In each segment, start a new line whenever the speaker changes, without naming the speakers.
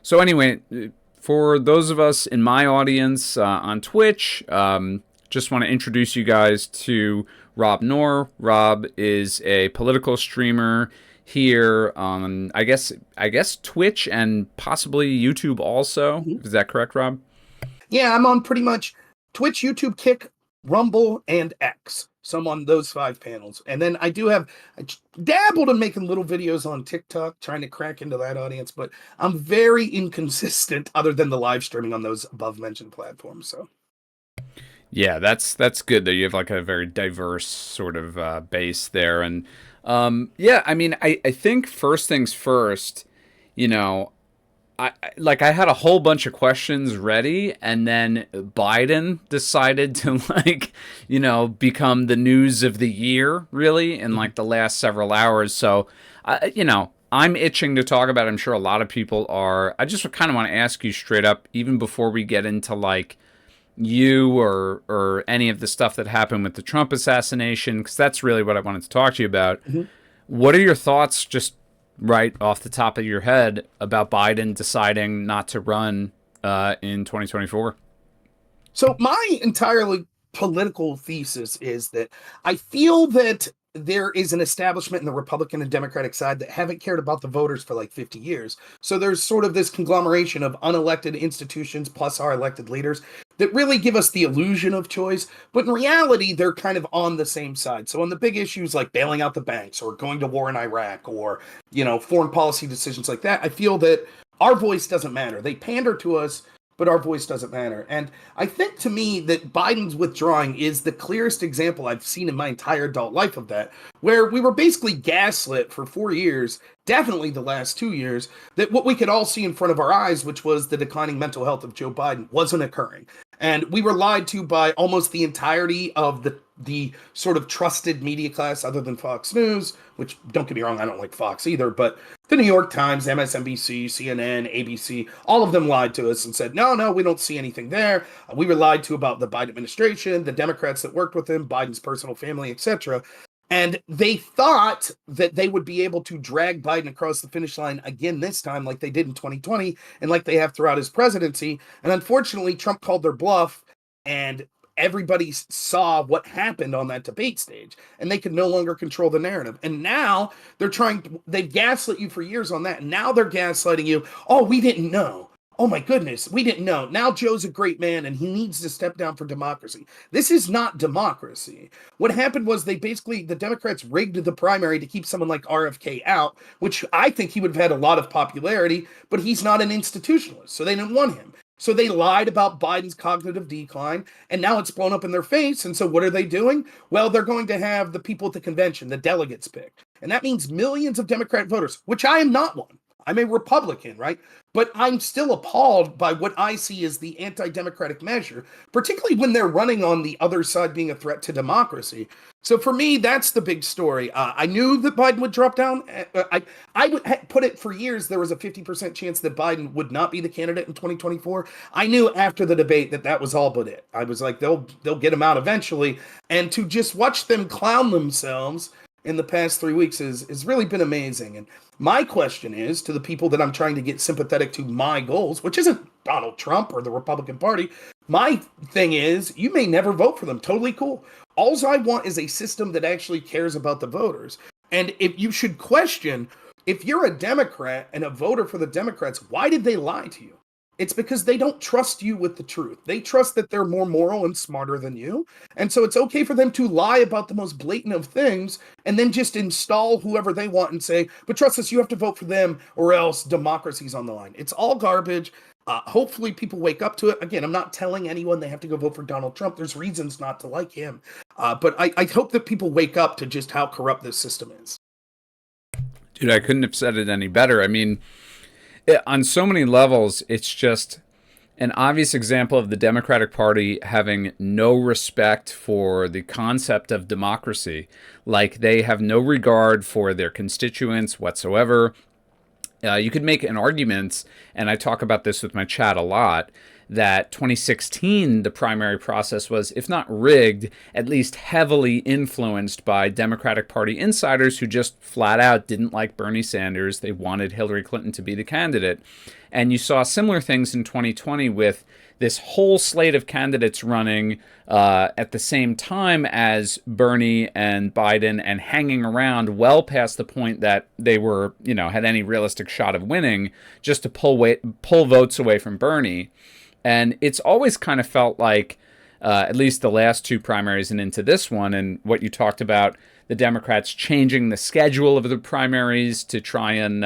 So anyway, for those of us in my audience on Twitch, just want to introduce you guys to Rob Noerr. Rob is a political streamer here on, I guess Twitch and possibly YouTube also.
Mhm.
Is that correct, Rob?
Yeah, I'm on pretty much Twitch, YouTube, Kick, Rumble, and X. So I'm on those 5 panels. And then I dabbled in making little videos on TikTok, trying to crack into that audience, but I'm very inconsistent other than the live streaming on those above mentioned platforms. So,
Yeah, that's good that you have like a very diverse sort of base there, and yeah, I mean, I think first things first, you know, I had a whole bunch of questions ready, and then Biden decided to become the news of the year really in
mhm.
like the last several hours. So, I'm itching to talk about it. I'm sure a lot of people are. I just kind of want to ask you straight up, even before we get into like you or any of the stuff that happened with the Trump assassination, because that's really what I wanted to talk to you about.
Mhm.
What are your thoughts, just right off the top of your head, about Biden deciding not to run in 2024?
So my entirely political thesis is that I feel that there is an establishment in the Republican and Democratic side that haven't cared about the voters for like 50 years. So there's sort of this conglomeration of unelected institutions plus our elected leaders that really give us the illusion of choice, but in reality they're kind of on the same side. So on the big issues like bailing out the banks or going to war in Iraq or, foreign policy decisions like that, I feel that our voice doesn't matter. They pander to us, but our voice doesn't matter. And I think to me that Biden's withdrawing is the clearest example I've seen in my entire adult life of that, where we were basically gaslit for 4 years, definitely the last 2 years, that what we could all see in front of our eyes, which was the declining mental health of Joe Biden, wasn't occurring. And we were lied to by almost the entirety of the sort of trusted media class other than Fox News, which don't get me wrong, I don't like Fox either, but the New York Times, MSNBC, CNN, ABC, all of them lied to us and said, no, we don't see anything there. We were lied to about the Biden administration, the Democrats that worked with him, Biden's personal family, etc. And they thought that they would be able to drag Biden across the finish line again this time, like they did in 2020 and like they have throughout his presidency. And unfortunately, Trump called their bluff, and everybody saw what happened on that debate stage, and they could no longer control the narrative. And now they've gaslit you for years on that. And now they're gaslighting you. Oh, we didn't know. Oh my goodness, we didn't know. Now Joe's a great man and he needs to step down for democracy. This is not democracy. What happened was the Democrats rigged the primary to keep someone like RFK out, which I think he would have had a lot of popularity, but he's not an institutionalist, so they didn't want him. So they lied about Biden's cognitive decline, and now it's blown up in their face. And so what are they doing? Well, they're going to have the people at the convention, the delegates picked. And that means millions of Democrat voters, which I am not one. I'm a Republican, right? But I'm still appalled by what I see as the anti-democratic measure, particularly when they're running on the other side being a threat to democracy. So for me, that's the big story. I knew that Biden would drop down. I would put it for years. There was a 50% chance that Biden would not be the candidate in 2024. I knew after the debate that that was all but it. I was like, they'll get him out eventually. And to just watch them clown themselves in the past 3 weeks has really been amazing. And my question is to the people that I'm trying to get sympathetic to my goals, which isn't Donald Trump or the Republican Party. My thing is, you may never vote for them. Totally cool. All I want is a system that actually cares about the voters. And if you should question, if you're a Democrat and a voter for the Democrats, why did they lie to you? It's because they don't trust you with the truth. They trust that they're more moral and smarter than you. And so it's okay for them to lie about the most blatant of things and then just install whoever they want and say, but trust us, you have to vote for them or else democracy's on the line. It's all garbage. Hopefully people wake up to it. Again, I'm not telling anyone they have to go vote for Donald Trump. There's reasons not to like him. But I hope that people wake up to just how corrupt this system is.
Dude, I couldn't have said it any better. I mean, on so many levels, it's just an obvious example of the Democratic Party having no respect for the concept of democracy. Like, they have no regard for their constituents whatsoever. You could make an argument, and I talk about this with my chat a lot, that 2016, the primary process was, if not rigged, at least heavily influenced by Democratic Party insiders who just flat out didn't like Bernie Sanders. They wanted Hillary Clinton to be the candidate. And you saw similar things in 2020 with this whole slate of candidates running at the same time as Bernie and Biden, and hanging around well past the point that they were, had any realistic shot of winning, just to pull votes away from Bernie. And it's always kind of felt like, at least the last two primaries and into this one, and what you talked about, the Democrats changing the schedule of the primaries to try and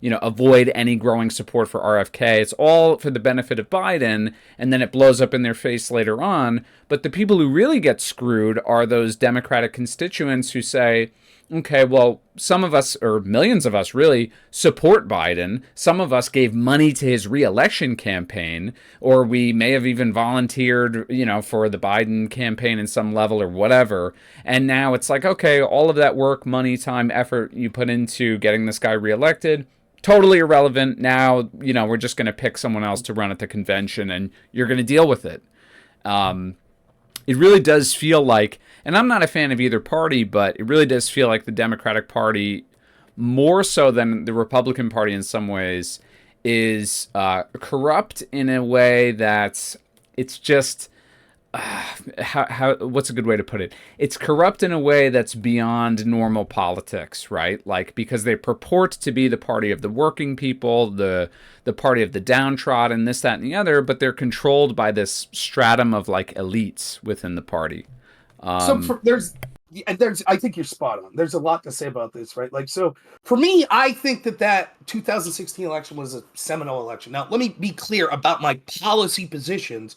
avoid any growing support for RFK. It's all for the benefit of Biden, and then it blows up in their face later on. But the people who really get screwed are those Democratic constituents who say, okay, well, some of us, or millions of us really, support Biden. Some of us gave money to his re-election campaign, or we may have even volunteered, for the Biden campaign in some level or whatever. And now it's like, okay, all of that work, money, time, effort you put into getting this guy reelected, totally irrelevant. Now, we're just going to pick someone else to run at the convention, and you're going to deal with it. It really does feel like, and I'm not a fan of either party, but it really does feel like the Democratic Party, more so than the Republican Party in some ways, is corrupt in a way that it's just, what's a good way to put it? It's corrupt in a way that's beyond normal politics, right? Like, because they purport to be the party of the working people, the party of the downtrodden, this, that, and the other, but they're controlled by this stratum of like elites within the party.
There's I think you're spot on. There's a lot to say about this, right? Like, so for me, I think that 2016 election was a seminal election. Now, let me be clear about my policy positions.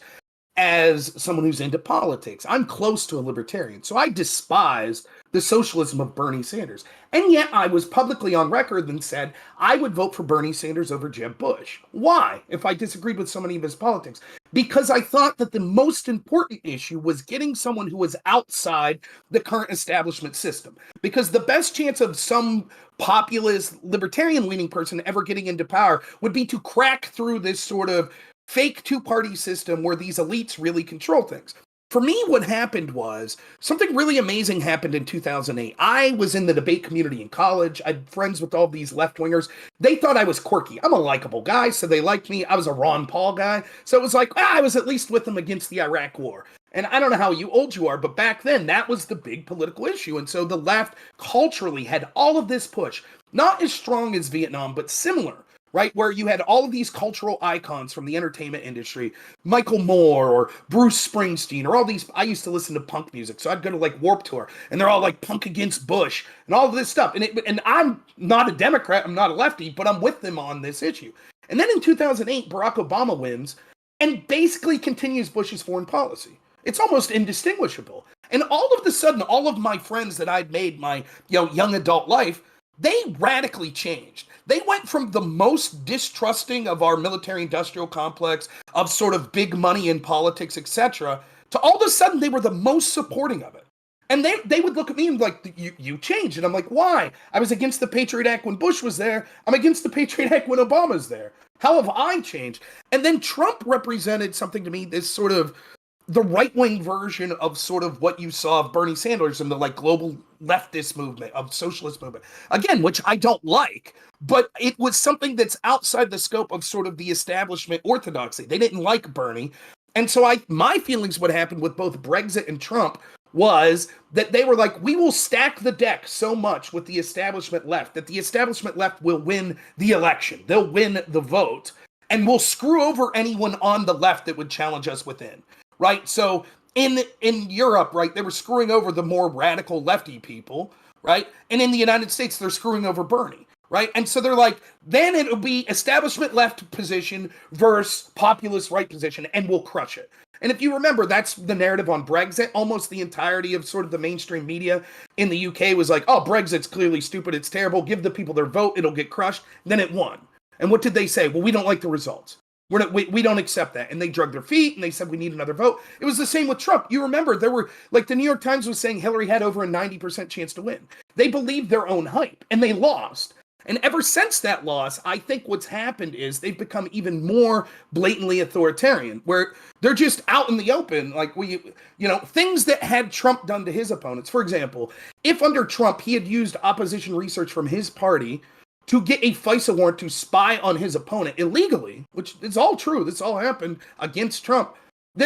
As someone who's into politics, I'm close to a libertarian, so I despise the socialism of Bernie Sanders. And yet I was publicly on record and said I would vote for Bernie Sanders over Jeb Bush. Why? If I disagreed with so many of his politics. Because I thought that the most important issue was getting someone who was outside the current establishment system. Because the best chance of some populist, libertarian-leaning person ever getting into power would be to crack through this sort of fake two-party system where these elites really control things. For me, what happened was something really amazing happened in 2008. I was in the debate community in college. I had friends with all these left-wingers. They thought I was quirky. I'm a likable guy, so they liked me. I was a Ron Paul guy. So it was like, I was at least with them against the Iraq War. And I don't know how old you are, but back then, that was the big political issue. And so the left culturally had all of this push, not as strong as Vietnam, but similar. Right, where you had all of these cultural icons from the entertainment industry, Michael Moore or Bruce Springsteen, or all these. I used to listen to punk music, so I'd go to like Warped Tour, and they're all like punk against Bush and all of this stuff. And I'm not a Democrat, I'm not a lefty, but I'm with them on this issue. And then in 2008, Barack Obama wins and basically continues Bush's foreign policy. It's almost indistinguishable. And all of a sudden, all of my friends that I'd made my young adult life, they radically changed. They went from the most distrusting of our military-industrial complex, of sort of big money in politics, etc., to all of a sudden they were the most supporting of it. And they would look at me and be like, you changed. And I'm like, why? I was against the Patriot Act when Bush was there. I'm against the Patriot Act when Obama's there. How have I changed? And then Trump represented something to me, this sort of the right-wing version of sort of what you saw of Bernie Sanders and the like global leftist movement, of socialist movement. Again, which I don't like, but it was something that's outside the scope of sort of the establishment orthodoxy. They didn't like Bernie. And so my feelings what happened with both Brexit and Trump was that they were like, we will stack the deck so much with the establishment left that the establishment left will win the election. They'll win the vote. And we'll screw over anyone on the left that would challenge us within. Right? So in Europe, right, they were screwing over the more radical lefty people, right? And in the United States, they're screwing over Bernie, right? And so they're like, then it'll be establishment left position versus populist right position, and we'll crush it. And if you remember, that's the narrative on Brexit. Almost the entirety of sort of the mainstream media in the UK was like, oh, Brexit's clearly stupid, it's terrible, give the people their vote, it'll get crushed. Then it won. And what did they say? Well, we don't like the results. We don't accept that. And they drug their feet and they said we need another vote. It was the same with Trump. You remember there were, like the New York Times was saying Hillary had over a 90% chance to win. They believed their own hype and they lost. And ever since that loss, I think what's happened is they've become even more blatantly authoritarian, where they're just out in the open, like things that had Trump done to his opponents. For example, if under Trump he had used opposition research from his party to get a FISA warrant to spy on his opponent illegally, which is all true, this all happened against Trump,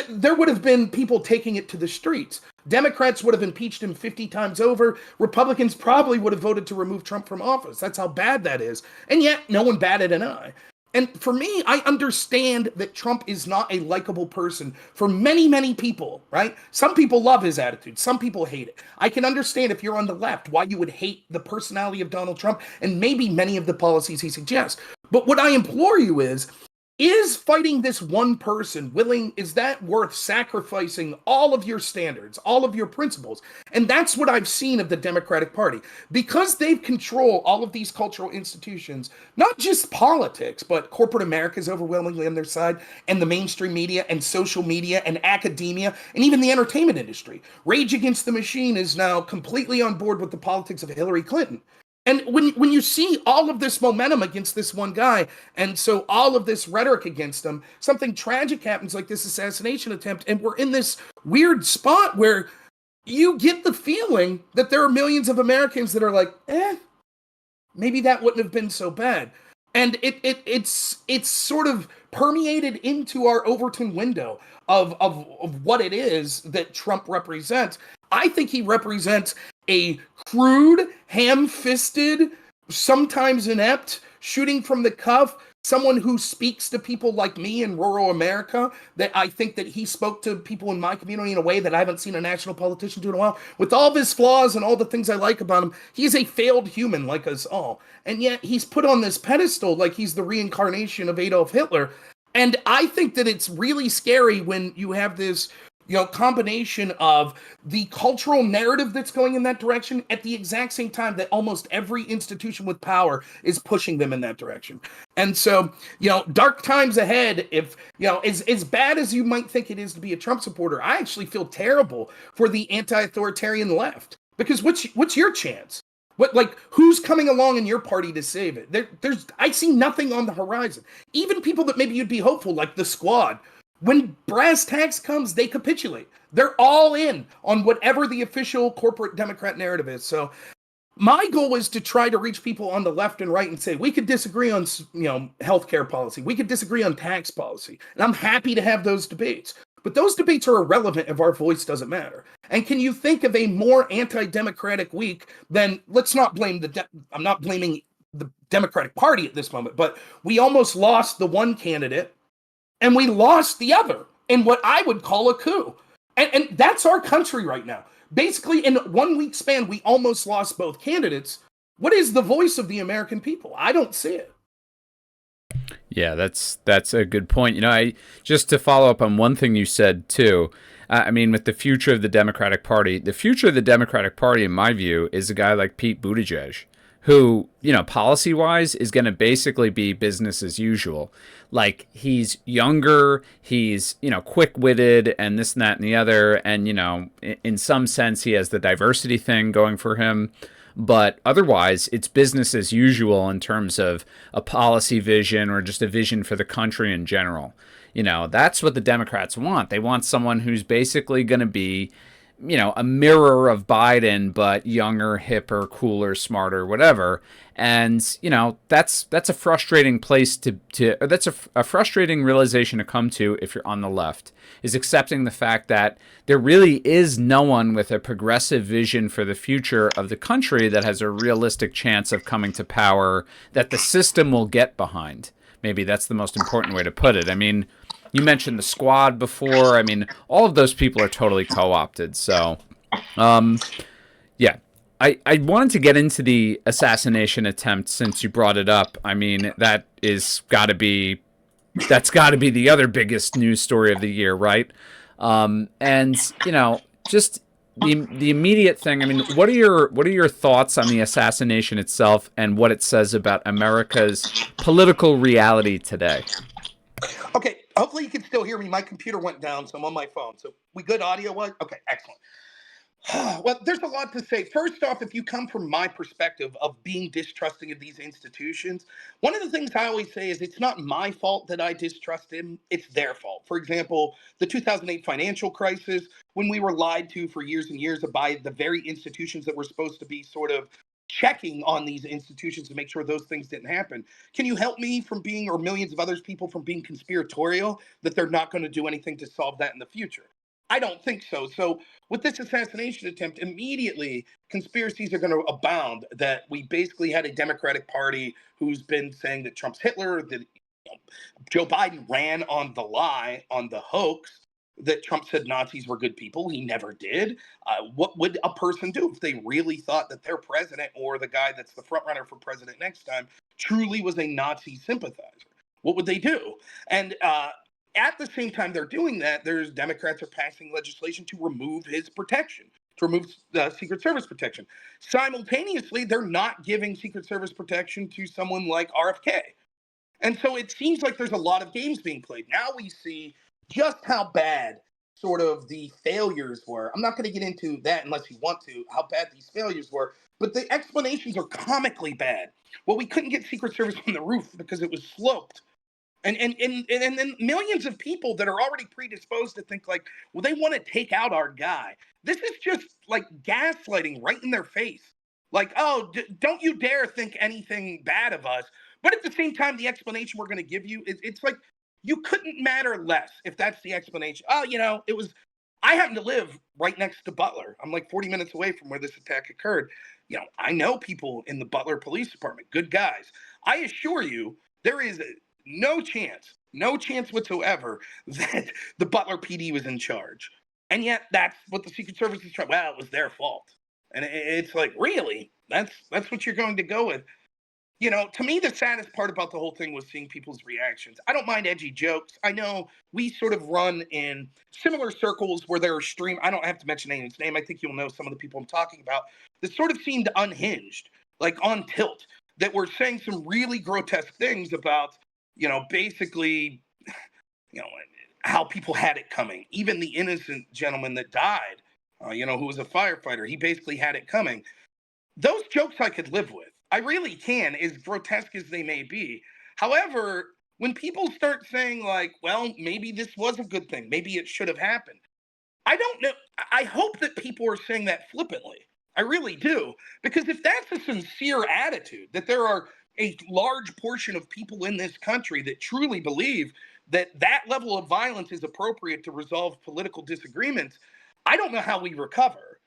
there would have been people taking it to the streets. Democrats would have impeached him 50 times over. Republicans probably would have voted to remove Trump from office. That's how bad that is. And yet, no one batted an eye. And for me, I understand that Trump is not a likable person for many, many people, right? Some people love his attitude. Some people hate it. I can understand if you're on the left why you would hate the personality of Donald Trump and maybe many of the policies he suggests. But what I implore you is fighting this one person is that worth sacrificing all of your standards, all of your principles? And that's what I've seen of the Democratic Party. Because they've controlled all of these cultural institutions, not just politics, but corporate America is overwhelmingly on their side, and the mainstream media and social media and academia, and even the entertainment industry. Rage Against the Machine is now completely on board with the politics of Hillary Clinton. And when you see all of this momentum against this one guy, and so all of this rhetoric against him, something tragic happens like this assassination attempt, and we're in this weird spot where you get the feeling that there are millions of Americans that are like, maybe that wouldn't have been so bad. And it's sort of permeated into our Overton window of what it is that Trump represents. I think he represents a crude, ham-fisted, sometimes inept, shooting from the cuff, someone who speaks to people like me in rural America, that I think that he spoke to people in my community in a way that I haven't seen a national politician do in a while. With all of his flaws and all the things I like about him, he's a failed human like us all. And yet he's put on this pedestal like he's the reincarnation of Adolf Hitler. And I think that it's really scary when you have this combination of the cultural narrative that's going in that direction at the exact same time that almost every institution with power is pushing them in that direction. And so, dark times ahead. If, as bad as you might think it is to be a Trump supporter, I actually feel terrible for the anti-authoritarian left, because what's your chance? Who's coming along in your party to save it? I see nothing on the horizon. Even people that maybe you'd be hopeful, like the Squad, when brass tacks comes, they capitulate. They're all in on whatever the official corporate Democrat narrative is. So my goal is to try to reach people on the left and right and say, we could disagree on, healthcare policy. We could disagree on tax policy. And I'm happy to have those debates. But those debates are irrelevant if our voice doesn't matter. And can you think of a more anti-democratic week than, let's not blame I'm not blaming the Democratic Party at this moment, but we almost lost the one candidate and we lost the other in what I would call a coup. And that's our country right now. Basically, in 1 week span, we almost lost both candidates. What is the voice of the American people? I don't see it.
Yeah, that's a good point. I just to follow up on one thing you said too. With the future of the Democratic Party, in my view, is a guy like Pete Buttigieg, who, policy-wise is going to basically be business as usual. Like, he's younger, he's, quick-witted, and this and that and the other, and, in some sense, he has the diversity thing going for him. But otherwise, it's business as usual in terms of a policy vision or just a vision for the country in general. That's what the Democrats want. They want someone who's basically going to be, a mirror of Biden, but younger, hipper, cooler, smarter, whatever. And, that's a frustrating place that's a frustrating realization to come to if you're on the left, is accepting the fact that there really is no one with a progressive vision for the future of the country that has a realistic chance of coming to power that the system will get behind. Maybe that's the most important way to put it. You mentioned the Squad before. All of those people are totally co-opted. So, yeah. I wanted to get into the assassination attempt since you brought it up. That's got to be the other biggest news story of the year, right? Just the immediate thing. What are your thoughts on the assassination itself and what it says about America's political reality today?
Okay, hopefully you can still hear me. My computer went down, so I'm on my phone. So we good audio-wise? Okay, excellent. Well, there's a lot to say. First off, if you come from my perspective of being distrusting of these institutions, one of the things I always say is it's not my fault that I distrust them, it's their fault. For example, the 2008 financial crisis, when we were lied to for years and years by the very institutions that were supposed to be sort of checking on these institutions to make sure those things didn't happen. Can you help me from being, or millions of others people from being conspiratorial, that they're not going to do anything to solve that in the future? I don't think so. So with this assassination attempt, immediately conspiracies are going to abound that we basically had a Democratic Party who's been saying that Trump's Hitler, that Joe Biden ran on the lie, on the hoax, that Trump said Nazis were good people. He never did. What would a person do if they really thought that their president or the guy that's the front runner for president next time truly was a Nazi sympathizer? What would they do? And at the same time they're doing that, there's Democrats are passing legislation to remove his protection, to remove Secret Service protection. Simultaneously, they're not giving Secret Service protection to someone like RFK. And so it seems like there's a lot of games being played. Now we see just how bad sort of the failures were. I'm not going to get into that unless you want to, how bad these failures were, but the explanations are comically bad. Well, we couldn't get Secret Service on the roof because it was sloped. And then millions of people that are already predisposed to think like, well, they want to take out our guy. This is just like gaslighting right in their face. Like, oh, don't you dare think anything bad of us. But at the same time, the explanation we're going to give you, it's like you couldn't matter less if that's the explanation. Oh, it was. I happen to live right next to Butler. I'm like 40 minutes away from where this attack occurred. I know people in the Butler Police Department, good guys. I assure you, there is no chance whatsoever that the Butler PD was in charge. And yet that's what the Secret Service is trying. Well, it was their fault. And it's like, really? That's what you're going to go with. To me, the saddest part about the whole thing was seeing people's reactions. I don't mind edgy jokes. I know we sort of run in similar circles where there are I don't have to mention anyone's name. I think you'll know some of the people I'm talking about that sort of seemed unhinged, like on tilt, that were saying some really grotesque things about, basically, you know, how people had it coming. Even the innocent gentleman that died, who was a firefighter, he basically had it coming. Those jokes I could live with. I really can, as grotesque as they may be. However, when people start saying, like, well, maybe this was a good thing, maybe it should have happened, I don't know. I hope that people are saying that flippantly. I really do. Because if that's a sincere attitude, that there are a large portion of people in this country that truly believe that that level of violence is appropriate to resolve political disagreements, I don't know how we recover.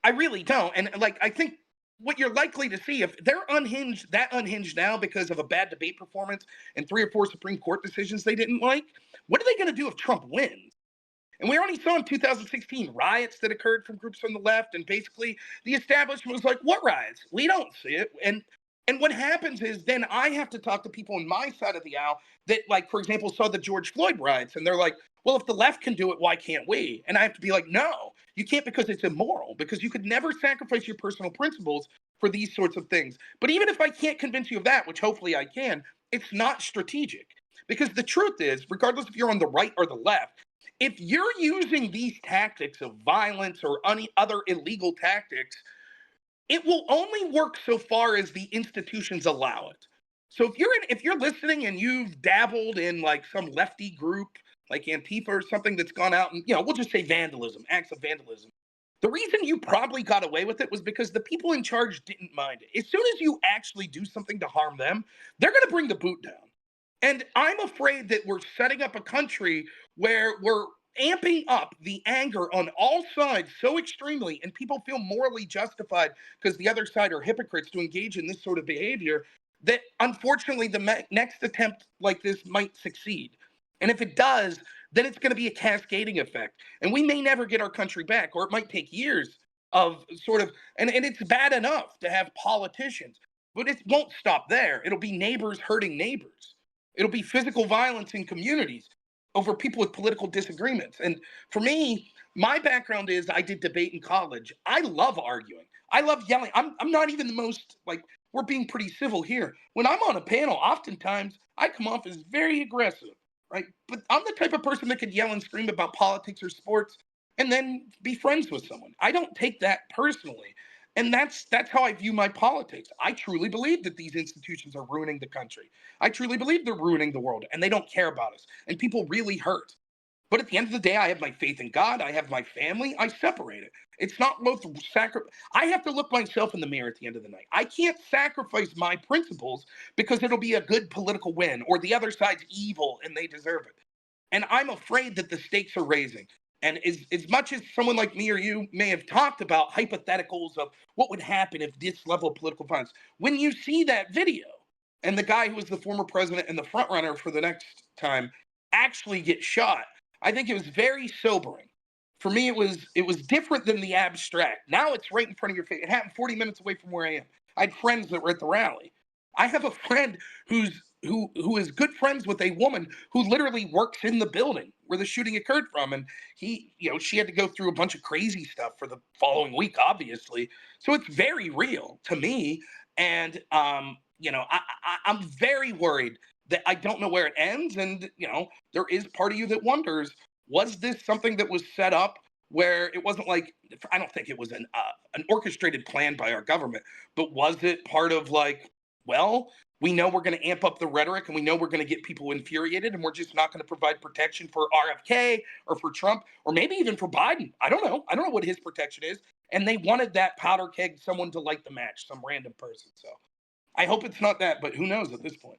I really don't. And like, I think what you're likely to see, if they're unhinged now because of a bad debate performance and 3 or 4 Supreme Court decisions they didn't like, what are they going to do if Trump wins? And we already saw in 2016 riots that occurred from groups on the left, and basically the establishment was like, "What riots? We don't see it." And what happens is then I have to talk to people on my side of the aisle that, like, for example, saw the George Floyd riots, and they're like, "Well, if the left can do it, why can't we?" And I have to be like, "No, you can't, because it's immoral. Because you could never sacrifice your personal principles for these sorts of things. But even if I can't convince you of that, which hopefully I can, it's not strategic." Because the truth is, regardless if you're on the right or the left, if you're using these tactics of violence or any other illegal tactics, it will only work so far as the institutions allow it. So if you're listening and you've dabbled in like some lefty group like Antifa or something that's gone out and, we'll just say vandalism, acts of vandalism. The reason you probably got away with it was because the people in charge didn't mind it. As soon as you actually do something to harm them, they're going to bring the boot down. And I'm afraid that we're setting up a country where we're amping up the anger on all sides so extremely, and people feel morally justified because the other side are hypocrites to engage in this sort of behavior, that unfortunately the next attempt like this might succeed. And if it does, then it's going to be a cascading effect. And we may never get our country back, or it might take years of sort of, and it's bad enough to have politicians, but it won't stop there. It'll be neighbors hurting neighbors. It'll be physical violence in communities over people with political disagreements. And for me, my background is I did debate in college. I love arguing. I love yelling. I'm not even the most, like, we're being pretty civil here. When I'm on a panel, oftentimes I come off as very aggressive, right? But I'm the type of person that could yell and scream about politics or sports, and then be friends with someone. I don't take that personally. And that's how I view my politics. I truly believe that these institutions are ruining the country. I truly believe they're ruining the world, and they don't care about us. And people really hurt. But at the end of the day, I have my faith in God. I have my family. I separate it. It's not both sacrifice. I have to look myself in the mirror at the end of the night. I can't sacrifice my principles because it'll be a good political win or the other side's evil and they deserve it. And I'm afraid that the stakes are raising. And as much as someone like me or you may have talked about hypotheticals of what would happen if this level of political violence, when you see that video and the guy who was the former president and the front runner for the next time actually get shot, I think it was very sobering. For me, it was different than the abstract. Now it's right in front of your face. It happened 40 minutes away from where I am. I had friends that were at the rally. I have a friend who is good friends with a woman who literally works in the building where the shooting occurred from, and she had to go through a bunch of crazy stuff for the following week, obviously. So it's very real to me, and I'm very worried that I don't know where it ends. And, there is part of you that wonders, was this something that was set up where it wasn't like, I don't think it was an orchestrated plan by our government, but was it part of like, well, we know we're going to amp up the rhetoric and we know we're going to get people infuriated and we're just not going to provide protection for RFK or for Trump or maybe even for Biden. I don't know. I don't know what his protection is. And they wanted that powder keg, someone to light the match, some random person. So I hope it's not that, but who knows at this point.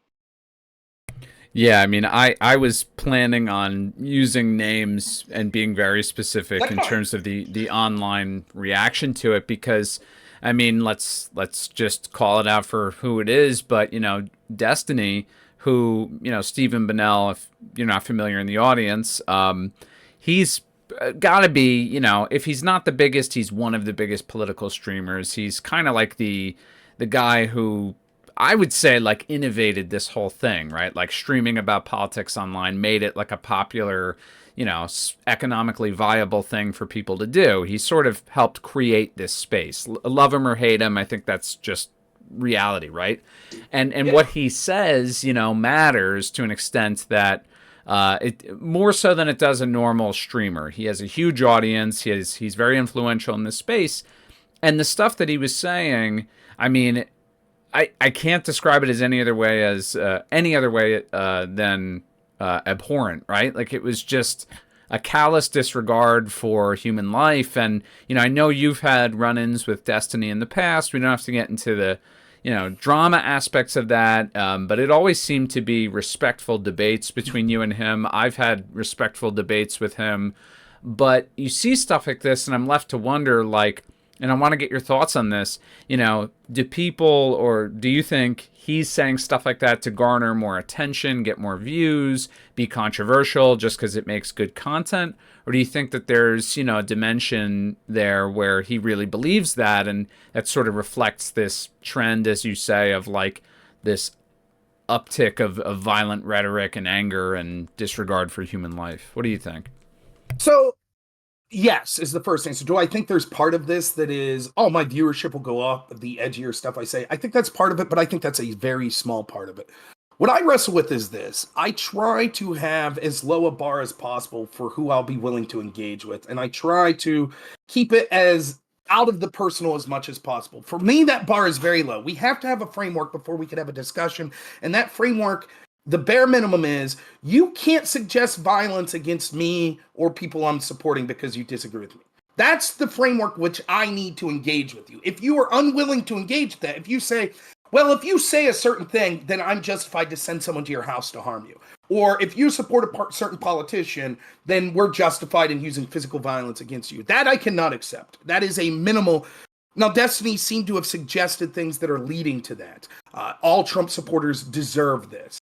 Yeah, I mean, I was planning on using names and being very specific
That's
in
fine.
terms of the online reaction to it because, I mean, let's just call it out for who it is. But Destiny, who Stephen Bennell, if you're not familiar in the audience, he's got to be if he's not the biggest, he's one of the biggest political streamers. He's kind of like the guy who I would say like innovated this whole thing, right? Like streaming about politics online made it like a popular, economically viable thing for people to do. He sort of helped create this space. Love him or hate him, I think that's just reality, right? And
Yeah.
what he says, matters to an extent that it more so than it does a normal streamer. He has a huge audience. He's very influential in this space, and the stuff that he was saying, I mean, I can't describe it as any other way than abhorrent, right? Like it was just a callous disregard for human life. And I know you've had run-ins with Destiny in the past. We don't have to get into the drama aspects of that, but it always seemed to be respectful debates between you and him. I've had respectful debates with him, but you see stuff like this, and I'm left to wonder, like, and I want to get your thoughts on this. Do people, or do you think he's saying stuff like that to garner more attention, get more views, be controversial just because it makes good content? Or do you think that there's, a dimension there where he really believes that and that sort of reflects this trend, as you say, of like this uptick of violent rhetoric and anger and disregard for human life? What do you think?
So yes, is the first thing. So do I think there's part of this that is, oh, my viewership will go up, the edgier stuff I say? I think that's part of it, but I think that's a very small part of it. What I wrestle with is this. I try to have as low a bar as possible for who I'll be willing to engage with, and I try to keep it as out of the personal as much as possible. For me, that bar is very low. We have to have a framework before we can have a discussion, and that framework, the bare minimum is you can't suggest violence against me or people I'm supporting because you disagree with me. That's the framework which I need to engage with you. If you are unwilling to engage with that, if you say, well, if you say a certain thing, then I'm justified to send someone to your house to harm you. Or if you support a certain politician, then we're justified in using physical violence against you. That I cannot accept. That is a minimal. Now, Destiny seemed to have suggested things that are leading to that. All Trump supporters deserve this.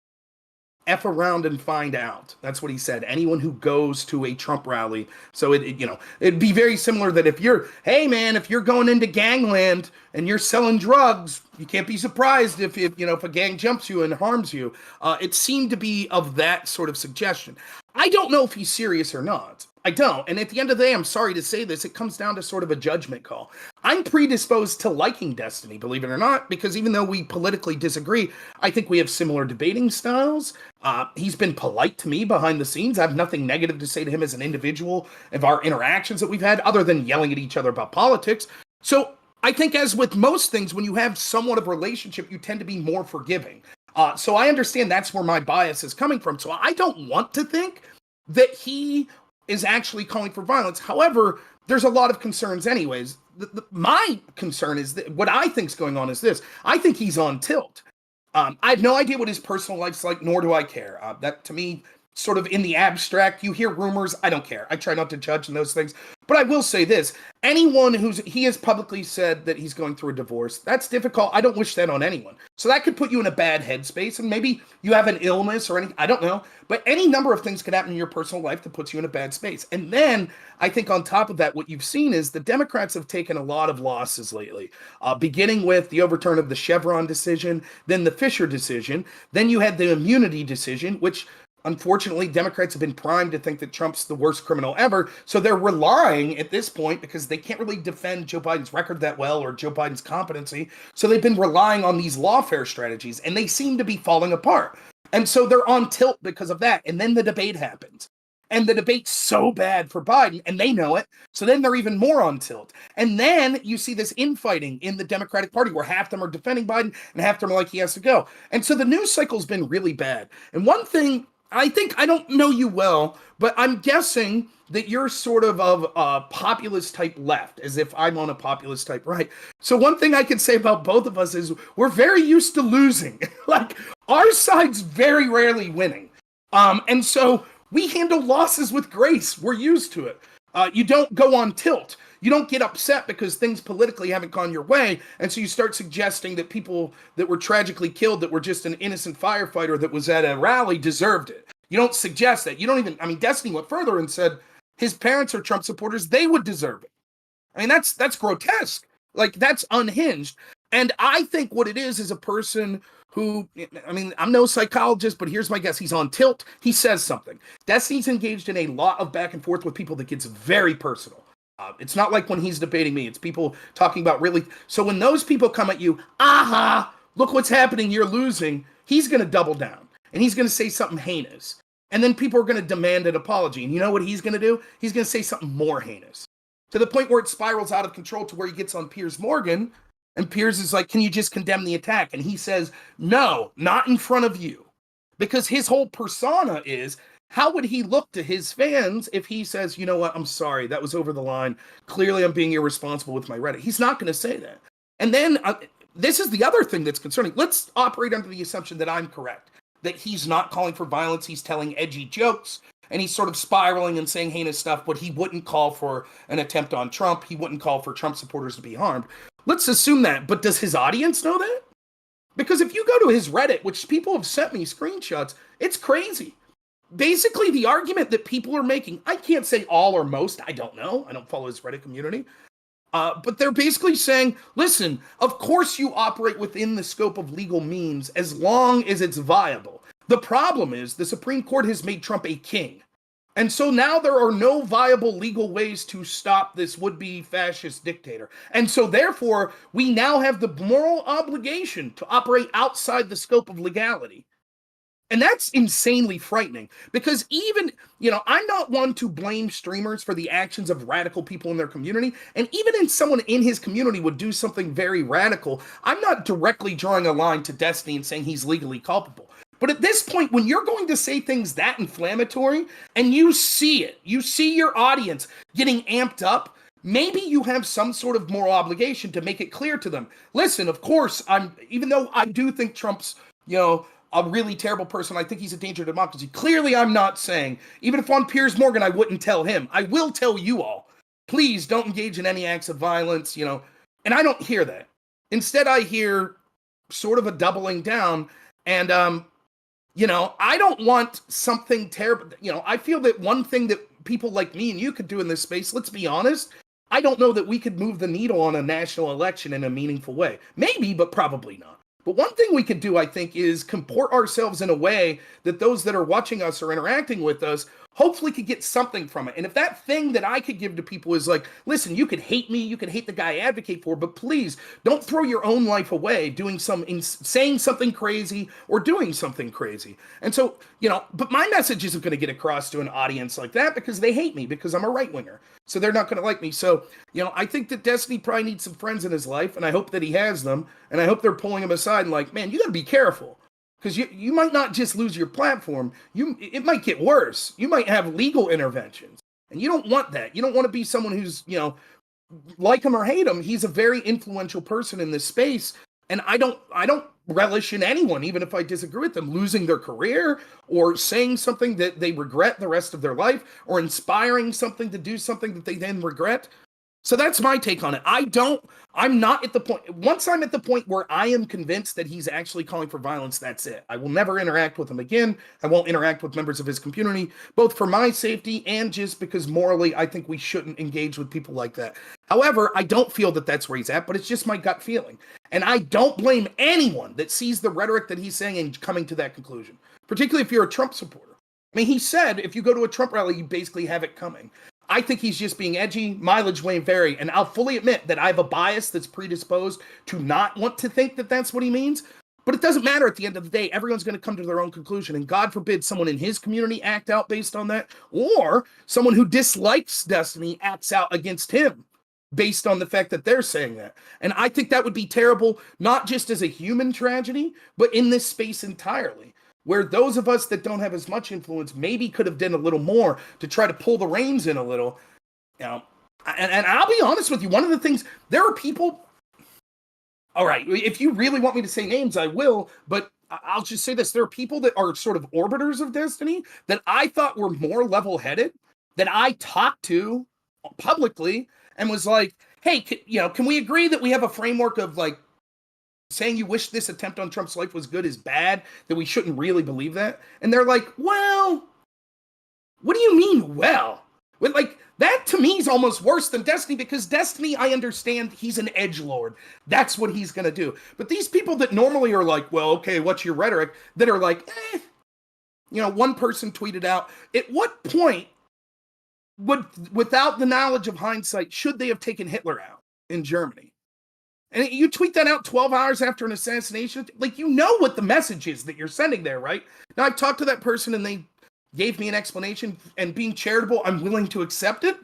F around and find out. That's what he said. Anyone who goes to a Trump rally. So it'd be very similar that if you're going into gangland and you're selling drugs, you can't be surprised if a gang jumps you and harms you. It seemed to be of that sort of suggestion. I don't know if he's serious or not. I don't. And at the end of the day, I'm sorry to say this, it comes down to sort of a judgment call. I'm predisposed to liking Destiny, believe it or not, because even though we politically disagree, I think we have similar debating styles. He's been polite to me behind the scenes. I have nothing negative to say to him as an individual of our interactions that we've had, other than yelling at each other about politics. So I think, as with most things, when you have somewhat of a relationship, you tend to be more forgiving. So I understand that's where my bias is coming from. So I don't want to think that he is actually calling for violence. However, there's a lot of concerns anyways. My concern is that what I think's going on is this. I think he's on tilt. I have no idea what his personal life's like, nor do I care. That, to me, sort of in the abstract, you hear rumors, I don't care. I try not to judge in those things. But I will say this, anyone he has publicly said that he's going through a divorce, that's difficult. I don't wish that on anyone. So that could put you in a bad headspace, and maybe you have an illness or anything, I don't know. But any number of things could happen in your personal life that puts you in a bad space. And then I think on top of that, what you've seen is the Democrats have taken a lot of losses lately, beginning with the overturn of the Chevron decision, then the Fisher decision, then you had the immunity decision, which unfortunately, Democrats have been primed to think that Trump's the worst criminal ever. So they're relying at this point, because they can't really defend Joe Biden's record that well or Joe Biden's competency. So they've been relying on these lawfare strategies, and they seem to be falling apart. And so they're on tilt because of that. And then the debate happens. And the debate's so bad for Biden, and they know it. So then they're even more on tilt. And then you see this infighting in the Democratic Party where half them are defending Biden and half them are like he has to go. And so the news cycle's been really bad. And one thing, I think, I don't know you well, but I'm guessing that you're sort of a populist type left, as if I'm on a populist type right. So one thing I can say about both of us is we're very used to losing. Like, our side's very rarely winning. And so we handle losses with grace. We're used to it. You don't go on tilt. You don't get upset because things politically haven't gone your way, and so you start suggesting that people that were tragically killed, that were just an innocent firefighter that was at a rally, deserved it. You don't suggest that. You don't even, I mean, Destiny went further and said his parents are Trump supporters, they would deserve it. I mean, that's grotesque. Like, that's unhinged. And I think what it is a person who, I mean, I'm no psychologist, but here's my guess. He's on tilt. He says something. Destiny's engaged in a lot of back and forth with people that gets very personal. It's not like when he's debating me. It's people talking about really. So when those people come at you, aha, look what's happening, you're losing, he's going to double down. And he's going to say something heinous. And then people are going to demand an apology. And you know what he's going to do? He's going to say something more heinous. To the point where it spirals out of control to where he gets on Piers Morgan. And Piers is like, can you just condemn the attack? And he says, no, not in front of you. Because his whole persona is, how would he look to his fans if he says, you know what, I'm sorry, that was over the line. Clearly, I'm being irresponsible with my Reddit. He's not going to say that. And then this is the other thing that's concerning. Let's operate under the assumption that I'm correct, that he's not calling for violence. He's telling edgy jokes, and he's sort of spiraling and saying heinous stuff, but he wouldn't call for an attempt on Trump. He wouldn't call for Trump supporters to be harmed. Let's assume that. But does his audience know that? Because if you go to his Reddit, which people have sent me screenshots, it's crazy. Basically, the argument that people are making, I can't say all or most, I don't know. I don't follow his Reddit community. But they're basically saying, listen, of course you operate within the scope of legal means as long as it's viable. The problem is the Supreme Court has made Trump a king. And so now there are no viable legal ways to stop this would-be fascist dictator. And so therefore, we now have the moral obligation to operate outside the scope of legality. And that's insanely frightening because even, I'm not one to blame streamers for the actions of radical people in their community. And even if someone in his community would do something very radical, I'm not directly drawing a line to Destiny and saying he's legally culpable. But at this point, when you're going to say things that inflammatory and you see it, you see your audience getting amped up, maybe you have some sort of moral obligation to make it clear to them. Listen, of course, even though I do think Trump's, a really terrible person, I think he's a danger to democracy. Clearly, I'm not saying, even if on Piers Morgan, I wouldn't tell him. I will tell you all, please don't engage in any acts of violence, and I don't hear that. Instead, I hear sort of a doubling down, and, I don't want something terrible. I feel that one thing that people like me and you could do in this space, let's be honest, I don't know that we could move the needle on a national election in a meaningful way. Maybe, but probably not. But one thing we could do, I think, is comport ourselves in a way that those that are watching us or interacting with us hopefully could get something from it. And if that thing that I could give to people is like, listen, you could hate me, you could hate the guy I advocate for, but please don't throw your own life away doing saying something crazy or doing something crazy. And so, but my message isn't going to get across to an audience like that because they hate me because I'm a right winger. So they're not going to like me. So, I think that Destiny probably needs some friends in his life, and I hope that he has them, and I hope they're pulling him aside and like, man, you got to be careful because you might not just lose your platform. It might get worse. You might have legal interventions, and you don't want that. You don't want to be someone who's like him or hate him. He's a very influential person in this space, and I don't relish in anyone, even if I disagree with them, losing their career or saying something that they regret the rest of their life or inspiring something to do something that they then regret. So that's my take on it. I'm not at the point, once I'm at the point where I am convinced that he's actually calling for violence, that's it. I will never interact with him again. I won't interact with members of his community, both for my safety and just because morally I think we shouldn't engage with people like that. However, I don't feel that that's where he's at, but it's just my gut feeling. And I don't blame anyone that sees the rhetoric that he's saying and coming to that conclusion, particularly if you're a Trump supporter. I mean, he said if you go to a Trump rally, you basically have it coming. I think he's just being edgy. Mileage may vary, and I'll fully admit that I have a bias that's predisposed to not want to think that that's what he means. But it doesn't matter at the end of the day. Everyone's going to come to their own conclusion, and God forbid someone in his community act out based on that, or someone who dislikes Destiny acts out against him based on the fact that they're saying that. And I think that would be terrible, not just as a human tragedy, but in this space entirely, where those of us that don't have as much influence maybe could have done a little more to try to pull the reins in a little. And I'll be honest with you, one of the things, there are people, all right, if you really want me to say names, I will, but I'll just say this. There are people that are sort of orbiters of Destiny that I thought were more level-headed, that I talked to publicly and was like, hey, can we agree that we have a framework of like, saying you wish this attempt on Trump's life was good is bad, that we shouldn't really believe that? And they're like, well, what do you mean, well? Like, that to me is almost worse than Destiny, because Destiny, I understand he's an edgelord. That's what he's going to do. But these people that normally are like, well, okay, what's your rhetoric? That are like, one person tweeted out, at what point without the knowledge of hindsight, should they have taken Hitler out in Germany? And you tweet that out 12 hours after an assassination. Like, what the message is that you're sending there, right? Now, I've talked to that person and they gave me an explanation, and being charitable, I'm willing to accept it.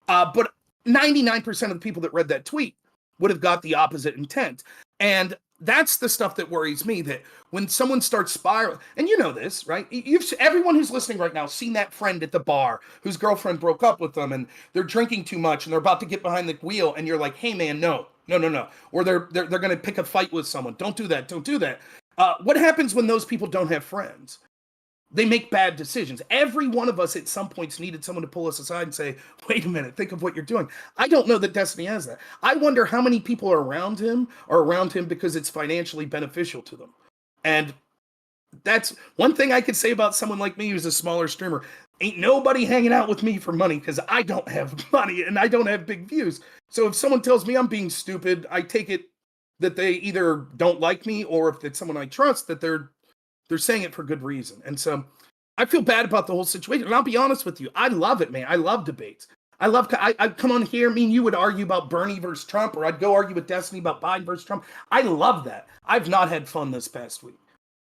But 99% of the people that read that tweet would have got the opposite intent. And that's the stuff that worries me, that when someone starts spiraling, and you know this, right? Everyone who's listening right now seen that friend at the bar whose girlfriend broke up with them and they're drinking too much and they're about to get behind the wheel, and you're like, hey man, no. Or they're going to pick a fight with someone. Don't do that. What happens when those people don't have friends? They make bad decisions. Every one of us at some points needed someone to pull us aside and say, wait a minute, think of what you're doing. I don't know that Destiny has that. I wonder how many people are around him because it's financially beneficial to them. And that's one thing I could say about someone like me who's a smaller streamer. Ain't nobody hanging out with me for money, because I don't have money and I don't have big views. So if someone tells me I'm being stupid, I take it that they either don't like me, or if it's someone I trust, that they're saying it for good reason. And so I feel bad about the whole situation. And I'll be honest with you, I love it, man. I love debates. I'd come on here, me and you would argue about Bernie versus Trump, or I'd go argue with Destiny about Biden versus Trump. I love that. I've not had fun this past week.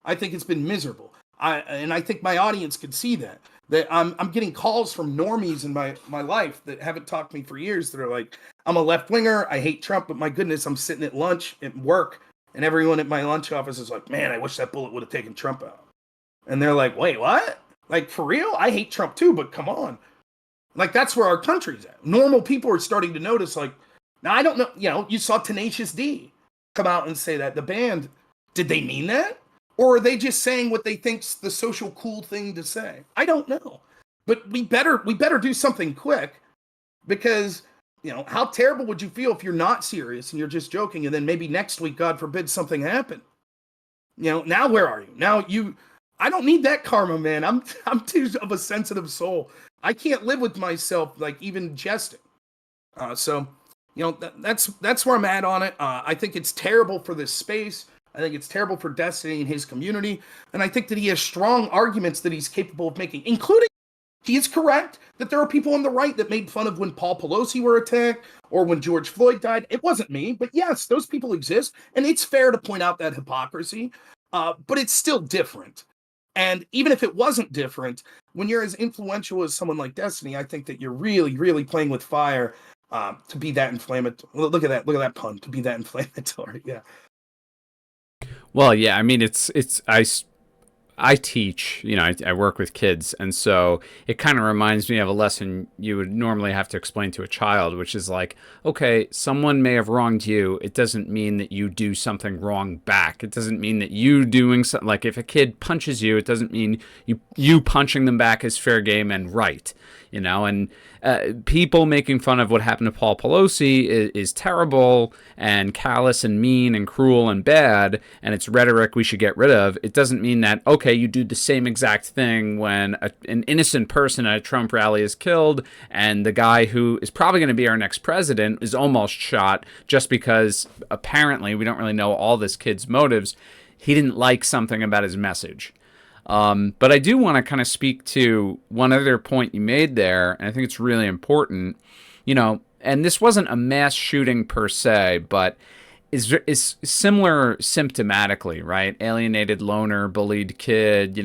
I think it's been miserable. And I think my audience can see that I'm getting calls from normies in my life that haven't talked to me for years that are like, I'm a left winger, I hate Trump, but my goodness, I'm sitting at lunch at work, and everyone at my lunch office is like, man, I wish that bullet would have taken Trump out. And they're like, wait, what? Like, for real? I hate Trump too, but come on. Like, that's where our country's at. Normal people are starting to notice, like, now I don't know, you saw Tenacious D come out and say that. The band, did they mean that? Or are they just saying what they think's the social cool thing to say? I don't know. But we better do something quick, because, how terrible would you feel if you're not serious and you're just joking, and then maybe next week, God forbid, something happened? Now where are you? Now I don't need that karma, man. I'm too of a sensitive soul. I can't live with myself, like, even jesting. So that's where I'm at on it. I think it's terrible for this space. I think it's terrible for Destiny and his community. And I think that he has strong arguments that he's capable of making, including He is correct that there are people on the right that made fun of when Paul Pelosi were attacked or when George Floyd died. It wasn't me, but yes, those people exist, and it's fair to point out that hypocrisy. But it's still different. And even if it wasn't different, when you're as influential as someone like Destiny, I think that you're really, really playing with fire to be that inflammatory. Look at that! Look at that pun. To be that inflammatory, yeah.
Well, yeah, I mean, I teach, I work with kids. And so it kind of reminds me of a lesson you would normally have to explain to a child, which is like, okay, someone may have wronged you. It doesn't mean that you do something wrong back. It doesn't mean that you doing something, like if a kid punches you, it doesn't mean you punching them back is fair game and right. And people making fun of what happened to Paul Pelosi is terrible and callous and mean and cruel and bad, and it's rhetoric we should get rid of. It doesn't mean that, okay, you do the same exact thing when an innocent person at a Trump rally is killed and the guy who is probably going to be our next president is almost shot just because apparently we don't really know all this kid's motives. He didn't like something about his message. But I do want to kind of speak to one other point you made there, and I think it's really important. And this wasn't a mass shooting per se, but is similar symptomatically, right? Alienated loner, bullied kid,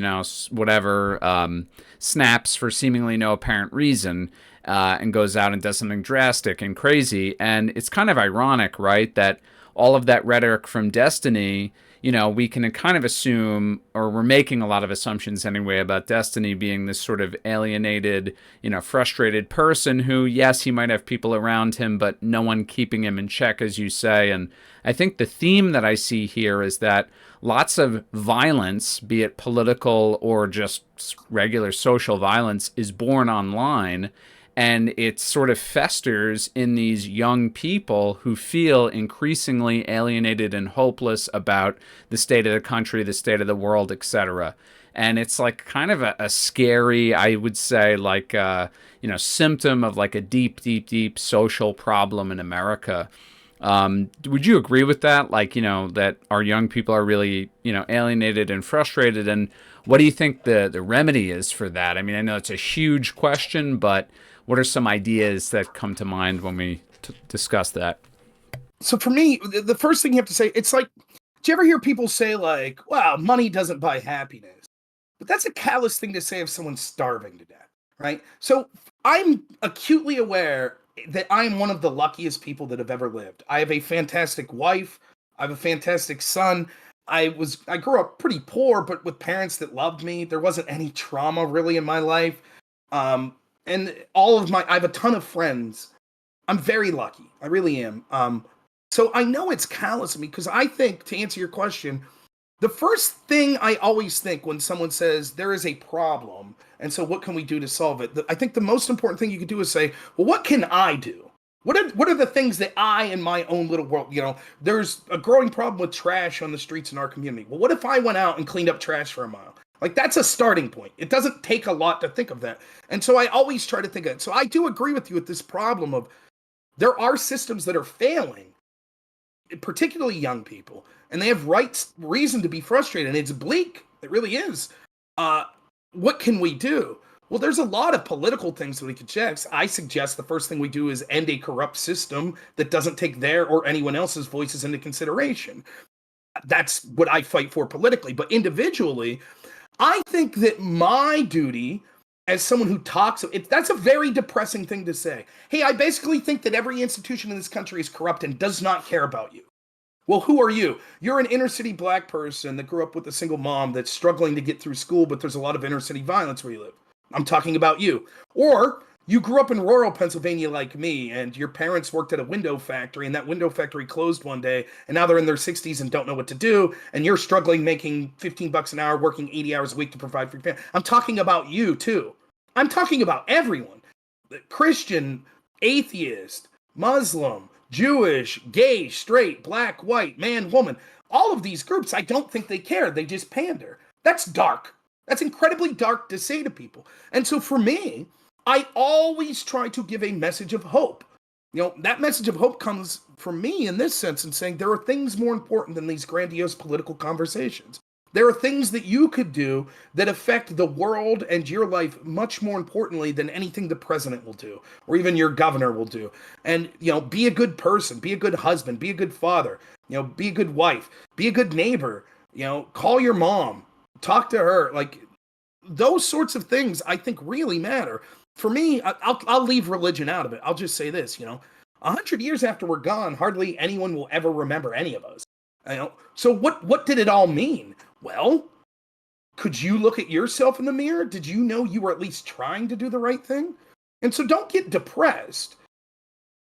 whatever, snaps for seemingly no apparent reason, and goes out and does something drastic and crazy. And it's kind of ironic, right, that all of that rhetoric from Destiny, we can kind of assume, or we're making a lot of assumptions anyway, about Destiny being this sort of alienated, frustrated person who, yes, he might have people around him, but no one keeping him in check, as you say. And I think the theme that I see here is that lots of violence, be it political or just regular social violence, is born online. And it sort of festers in these young people who feel increasingly alienated and hopeless about the state of the country, the state of the world, etc. And it's like kind of a scary, I would say, like, symptom of like a deep, deep, deep social problem in America. Would you agree with that? Like, that our young people are really, alienated and frustrated. And what do you think the remedy is for that? I mean, I know it's a huge question, but what are some ideas that come to mind when we discuss that?
So for me, the first thing you have to say, it's like, do you ever hear people say like, wow, money doesn't buy happiness? But that's a callous thing to say if someone's starving to death, right? So I'm acutely aware that I'm one of the luckiest people that have ever lived. I have a fantastic wife. I have a fantastic son. I grew up pretty poor, but with parents that loved me. There wasn't any trauma really in my life. And I have a ton of friends. I'm very lucky. I really am. So I know it's callous of me because I think, to answer your question, the first thing I always think when someone says there is a problem, and so what can we do to solve it? I think the most important thing you can do is say, well, what can I do? What are the things that I, in my own little world, there's a growing problem with trash on the streets in our community. Well, what if I went out and cleaned up trash for a mile? Like, that's a starting point. It doesn't take a lot to think of that. And so I always try to think of it. So I do agree with you with this problem of there are systems that are failing, particularly young people, and they have reason to be frustrated. And it's bleak. It really is. What can we do? Well, there's a lot of political things that we could check. I suggest the first thing we do is end a corrupt system that doesn't take their or anyone else's voices into consideration. That's what I fight for politically. But individually, I think that my duty as someone who talks, that's a very depressing thing to say. Hey, I basically think that every institution in this country is corrupt and does not care about you. Well, who are you? You're an inner city black person that grew up with a single mom that's struggling to get through school, but there's a lot of inner city violence where you live. I'm talking about you. Or you grew up in rural Pennsylvania like me, and your parents worked at a window factory, and that window factory closed one day, and now they're in their 60s and don't know what to do, and you're struggling making $15 an hour, working 80 hours a week to provide for your family. I'm talking about you, too. I'm talking about everyone. Christian, atheist, Muslim, Jewish, gay, straight, black, white, man, woman. All of these groups, I don't think they care. They just pander. That's dark. That's incredibly dark to say to people. And so for me, I always try to give a message of hope. That message of hope comes from me in this sense in saying there are things more important than these grandiose political conversations. There are things that you could do that affect the world and your life much more importantly than anything the president will do or even your governor will do. And, be a good person, be a good husband, be a good father, be a good wife, be a good neighbor, call your mom, talk to her. Like, those sorts of things I think really matter. For me, I'll leave religion out of it. I'll just say this, 100 years after we're gone, hardly anyone will ever remember any of us. So what did it all mean? Well, could you look at yourself in the mirror? Did you know you were at least trying to do the right thing? And so don't get depressed.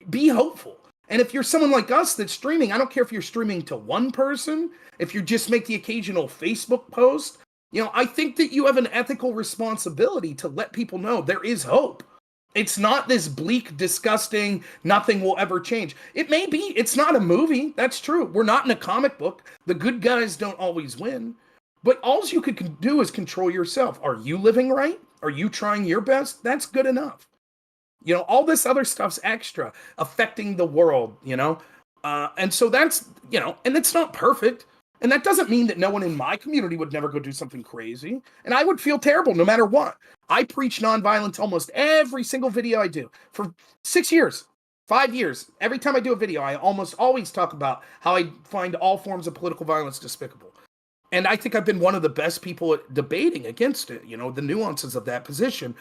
Be hopeful. And if you're someone like us that's streaming, I don't care if you're streaming to one person, if you just make the occasional Facebook post, I think that you have an ethical responsibility to let people know there is hope. It's not this bleak, disgusting, nothing will ever change. It may be. It's not a movie. That's true. We're not in a comic book. The good guys don't always win. But all you could do is control yourself. Are you living right? Are you trying your best? That's good enough. All this other stuff's extra, affecting the world, and so that's, and it's not perfect. And that doesn't mean that no one in my community would never go do something crazy. And I would feel terrible no matter what. I preach nonviolence almost every single video I do for 6 years, 5 years. Every time I do a video, I almost always talk about how I find all forms of political violence despicable. And I think I've been one of the best people at debating against it, the nuances of that position.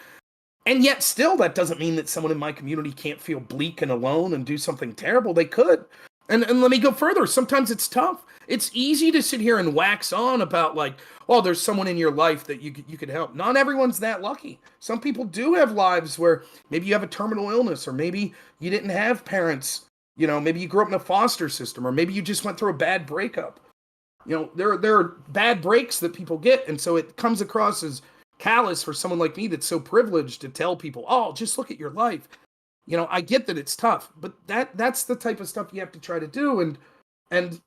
And yet still, that doesn't mean that someone in my community can't feel bleak and alone and do something terrible. They could. And let me go further. Sometimes it's tough. It's easy to sit here and wax on about like, oh, there's someone in your life that you could help. Not everyone's that lucky. Some people do have lives where maybe you have a terminal illness, or maybe you didn't have parents. Maybe you grew up in a foster system, or maybe you just went through a bad breakup. There are bad breaks that people get, and so it comes across as callous for someone like me that's so privileged to tell people, oh, just look at your life. I get that it's tough, but that's the type of stuff you have to try to do. And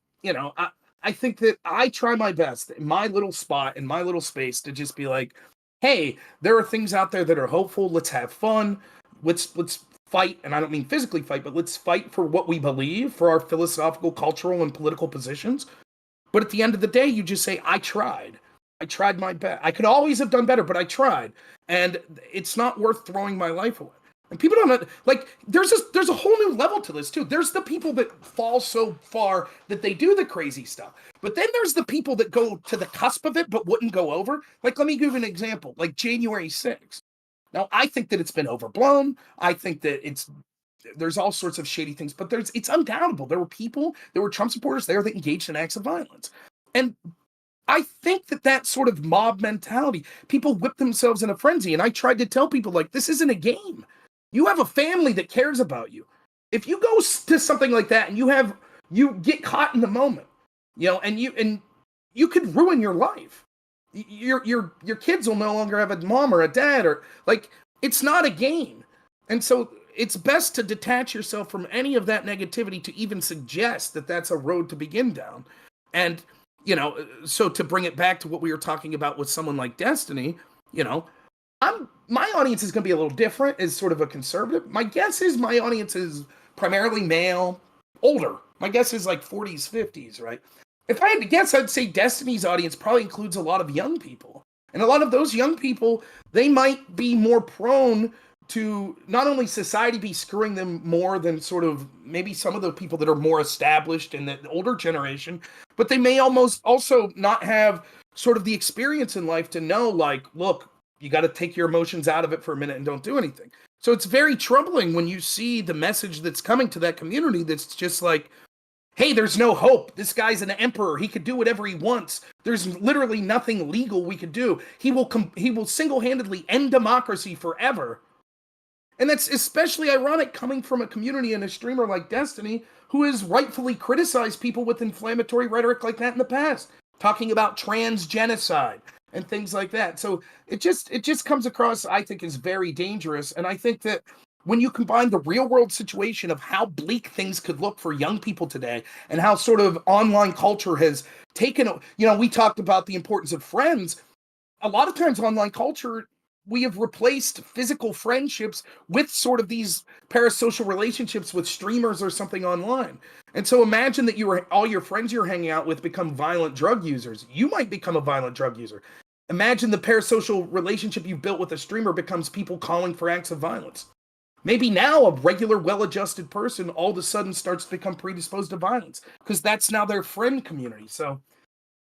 I think that I try my best in my little spot, in my little space, to just be like, hey, there are things out there that are hopeful. Let's have fun. Let's fight. And I don't mean physically fight, but let's fight for what we believe, for our philosophical, cultural, and political positions. But at the end of the day, you just say, I tried. I tried my best. I could always have done better, but I tried. And it's not worth throwing my life away. And people don't like. There's a whole new level to this too. There's the people that fall so far that they do the crazy stuff, but then there's the people that go to the cusp of it but wouldn't go over. Like, let me give you an example. Like January 6th. Now, I think that it's been overblown. I think that there's all sorts of shady things, but it's undoubtable. There were Trump supporters there that engaged in acts of violence, and I think that sort of mob mentality, people whip themselves in a frenzy. And I tried to tell people, like, this isn't a game. You have a family that cares about you. If you go to something like that and you get caught in the moment, and you could ruin your life. Your kids will no longer have a mom or a dad, or like, it's not a game. And so it's best to detach yourself from any of that negativity to even suggest that that's a road to begin down. And so to bring it back to what we were talking about with someone like Destiny, my audience is going to be a little different as sort of a conservative. My guess is my audience is primarily male, older. My guess is like 40s, 50s, right? If I had to guess, I'd say Destiny's audience probably includes a lot of young people. And a lot of those young people, they might be more prone to not only society be screwing them more than sort of maybe some of the people that are more established in the older generation, but they may almost also not have sort of the experience in life to know, like, look, you got to take your emotions out of it for a minute and don't do anything. So it's very troubling when you see the message that's coming to that community that's just like, hey, there's no hope. This guy's an emperor. He could do whatever he wants. There's literally nothing legal we could do. He will single-handedly end democracy forever. And that's especially ironic coming from a community and a streamer like Destiny, who has rightfully criticized people with inflammatory rhetoric like that in the past, talking about trans genocide and things like that. So it just comes across, I think, as very dangerous. And I think that when you combine the real world situation of how bleak things could look for young people today and how sort of online culture has taken, we talked about the importance of friends. A lot of times online culture we have replaced physical friendships with sort of these parasocial relationships with streamers or something online. And so imagine that all your friends you're hanging out with become violent drug users. You might become a violent drug user. Imagine the parasocial relationship you've built with a streamer becomes people calling for acts of violence. Maybe now a regular, well-adjusted person all of a sudden starts to become predisposed to violence because that's now their friend community. So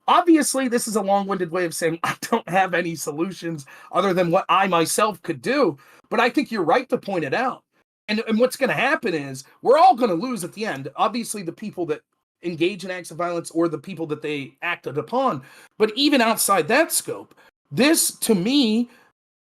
obviously, this is a long-winded way of saying I don't have any solutions other than what I myself could do. But I think you're right to point it out. And what's going to happen is we're all going to lose at the end. Obviously, the people that engage in acts of violence or the people that they acted upon. But even outside that scope, this to me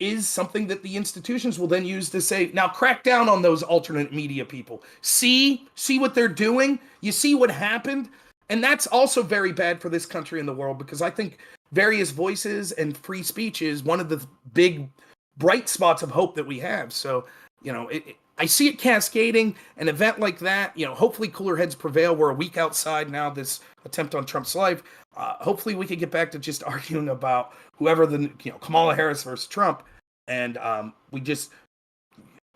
is something that the institutions will then use to say, now crack down on those alternate media people. See what they're doing. You see what happened. And that's also very bad for this country and the world because I think various voices and free speech is one of the big bright spots of hope that we have. So, I see it cascading. An event like that, hopefully cooler heads prevail. We're a week outside now, this attempt on Trump's life. Hopefully we could get back to just arguing about whoever Kamala Harris versus Trump. And we just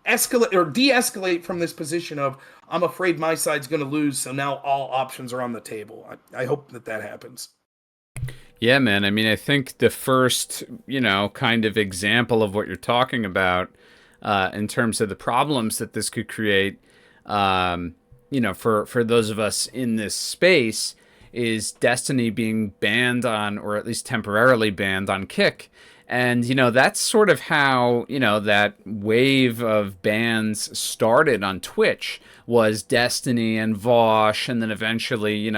escalate or de-escalate from this position of I'm afraid my side's going to lose, so now all options are on the table. I hope that happens.
Yeah, man. I mean, I think the first, kind of example of what you're talking about in terms of the problems that this could create, for those of us in this space is Destiny being banned on, or at least temporarily banned on Kick. And, that's sort of how, that wave of bans started on Twitch was Destiny and Vosh. And then eventually,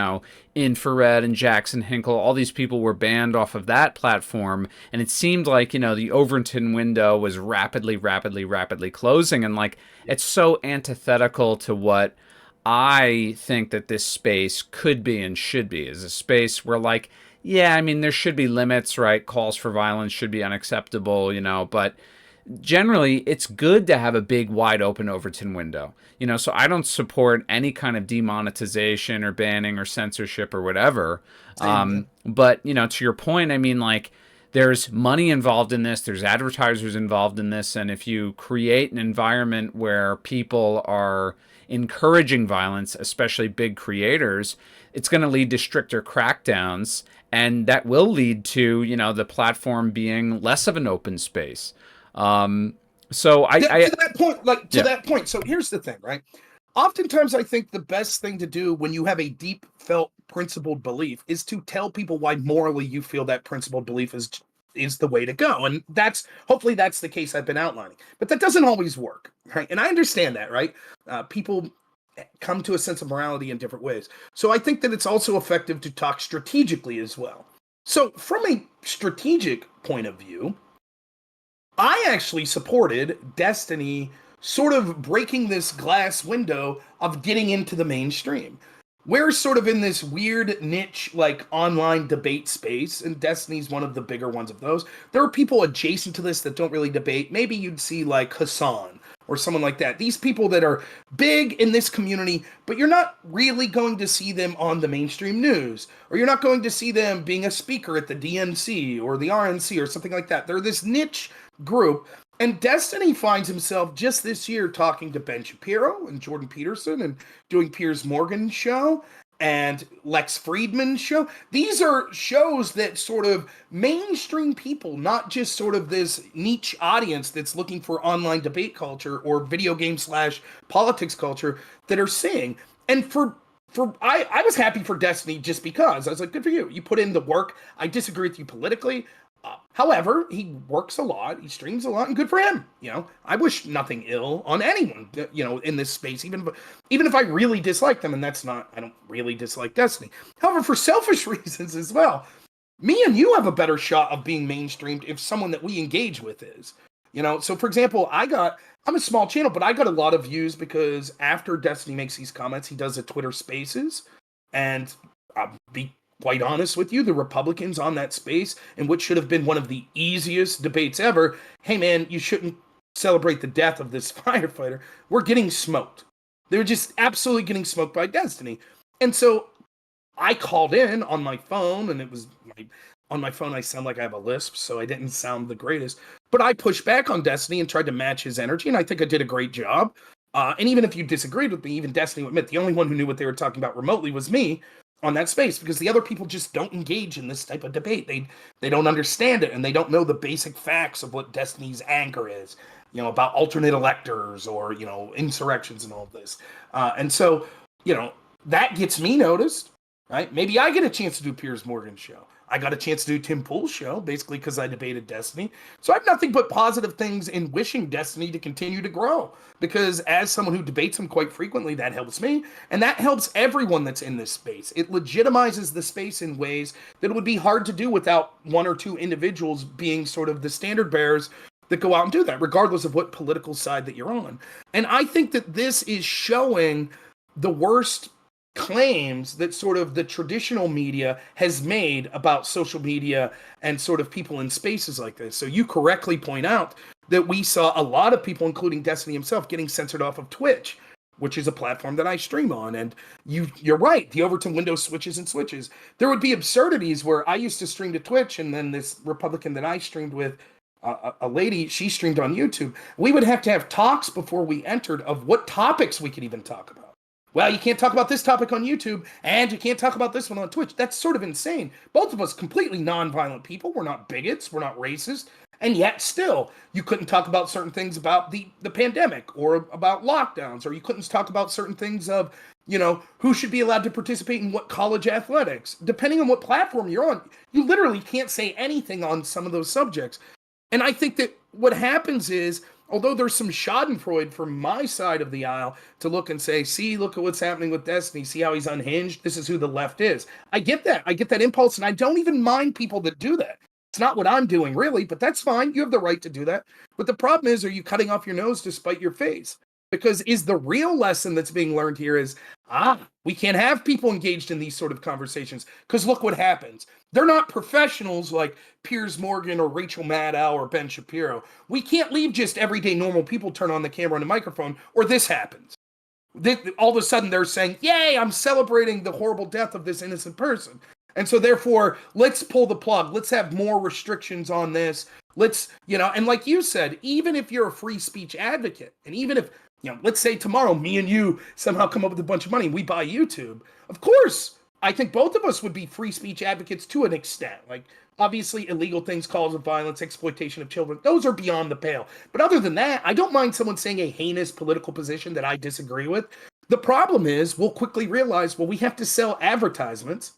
Infrared and Jackson Hinkle, all these people were banned off of that platform. And it seemed like, the Overton window was rapidly closing. And like, it's so antithetical to what I think that this space could be and should be, is a space where like, yeah, I mean, there should be limits, right? Calls for violence should be unacceptable, but generally it's good to have a big, wide open Overton window, so I don't support any kind of demonetization or banning or censorship or whatever. But, to your point, I mean, like, there's money involved in this, there's advertisers involved in this, and if you create an environment where people are encouraging violence, especially big creators, it's going to lead to stricter crackdowns, and that will lead to, the platform being less of an open space. So
to that point. So here's the thing, right? Oftentimes, I think the best thing to do when you have a deep felt principled belief is to tell people why morally you feel that principled belief is the way to go. And hopefully that's the case I've been outlining, but that doesn't always work, right? And I understand that, right? People come to a sense of morality in different ways. So I think that it's also effective to talk strategically as well. So from a strategic point of view, I actually supported Destiny sort of breaking this glass window of getting into the mainstream. We're sort of in this weird niche, like online debate space, and Destiny's one of the bigger ones of those. There are people adjacent to this that don't really debate. Maybe you'd see like Hassan or someone like that. These people that are big in this community, but you're not really going to see them on the mainstream news, or you're not going to see them being a speaker at the DNC or the RNC or something like that. They're this niche group. And Destiny finds himself just this year talking to Ben Shapiro and Jordan Peterson and doing Piers Morgan's show and Lex Friedman's show. These are shows that sort of mainstream people, not just sort of this niche audience that's looking for online debate culture or video game / politics culture, that are seeing. And I was happy for Destiny just because. I was like, good for you. You put in the work. I disagree with you politically. However, he works a lot, he streams a lot, and good for him. I wish nothing ill on anyone, in this space, even if I really dislike them, and I don't really dislike Destiny. However, for selfish reasons as well, me and you have a better shot of being mainstreamed if someone that we engage with is. So for example, I'm a small channel, but I got a lot of views because after Destiny makes these comments, he does a Twitter Spaces, and I'll be quite honest with you, the Republicans on that space, in which should have been one of the easiest debates ever, hey man, you shouldn't celebrate the death of this firefighter, we're getting smoked. They were just absolutely getting smoked by Destiny. And so I called in on my phone, and it was on my phone I sound like I have a lisp, so I didn't sound the greatest. But I pushed back on Destiny and tried to match his energy, and I think I did a great job. And even if you disagreed with me, even Destiny would admit the only one who knew what they were talking about remotely was me on that space, because the other people just don't engage in this type of debate. They don't understand it, and they don't know the basic facts of what Destiny's anchor is, about alternate electors or insurrections and all of this. And so, you know, that gets me noticed, right? Maybe I get a chance to do Piers Morgan's show. I got a chance to do Tim Pool's show, basically because I debated Destiny. So I have nothing but positive things in wishing Destiny to continue to grow. Because as someone who debates him quite frequently, that helps me. And that helps everyone that's in this space. It legitimizes the space in ways that it would be hard to do without one or two individuals being sort of the standard bearers that go out and do that, regardless of what political side that you're on. And I think that this is showing the worst claims that sort of the traditional media has made about social media and sort of people in spaces like this. So you correctly point out that we saw a lot of people, including Destiny himself, getting censored off of Twitch, which is a platform that I stream on. And you're right, the Overton window switches and switches. There would be absurdities where I used to stream to Twitch, and then this Republican that I streamed with, a lady, she streamed on YouTube. We would have to have talks before we entered of what topics we could even talk about. Well, you can't talk about this topic on YouTube, and you can't talk about this one on Twitch. That's sort of insane. Both of us completely non-violent people. We're not bigots. We're not racist. And yet still, you couldn't talk about certain things about the pandemic or about lockdowns, or you couldn't talk about certain things of, who should be allowed to participate in what college athletics. Depending on what platform you're on, you literally can't say anything on some of those subjects. And I think that what happens is, although there's some schadenfreude from my side of the aisle to look and say, see, look at what's happening with Destiny, see how he's unhinged, this is who the left is. I get that. I get that impulse, and I don't even mind people that do that. It's not what I'm doing, really, but that's fine. You have the right to do that. But the problem is, are you cutting off your nose to spite your face? Because is the real lesson that's being learned here is, we can't have people engaged in these sort of conversations, because look what happens. They're not professionals like Piers Morgan or Rachel Maddow or Ben Shapiro. We can't leave just everyday normal people turn on the camera and the microphone, or this happens. All of a sudden they're saying, yay, I'm celebrating the horrible death of this innocent person. And so therefore, let's pull the plug. Let's have more restrictions on this. Let's, and like you said, even if you're a free speech advocate, and even if, let's say tomorrow me and you somehow come up with a bunch of money and we buy YouTube, of course, I think both of us would be free speech advocates to an extent. Like, obviously, illegal things, calls of violence, exploitation of children, those are beyond the pale. But other than that, I don't mind someone saying a heinous political position that I disagree with. The problem is, we'll quickly realize, well, we have to sell advertisements.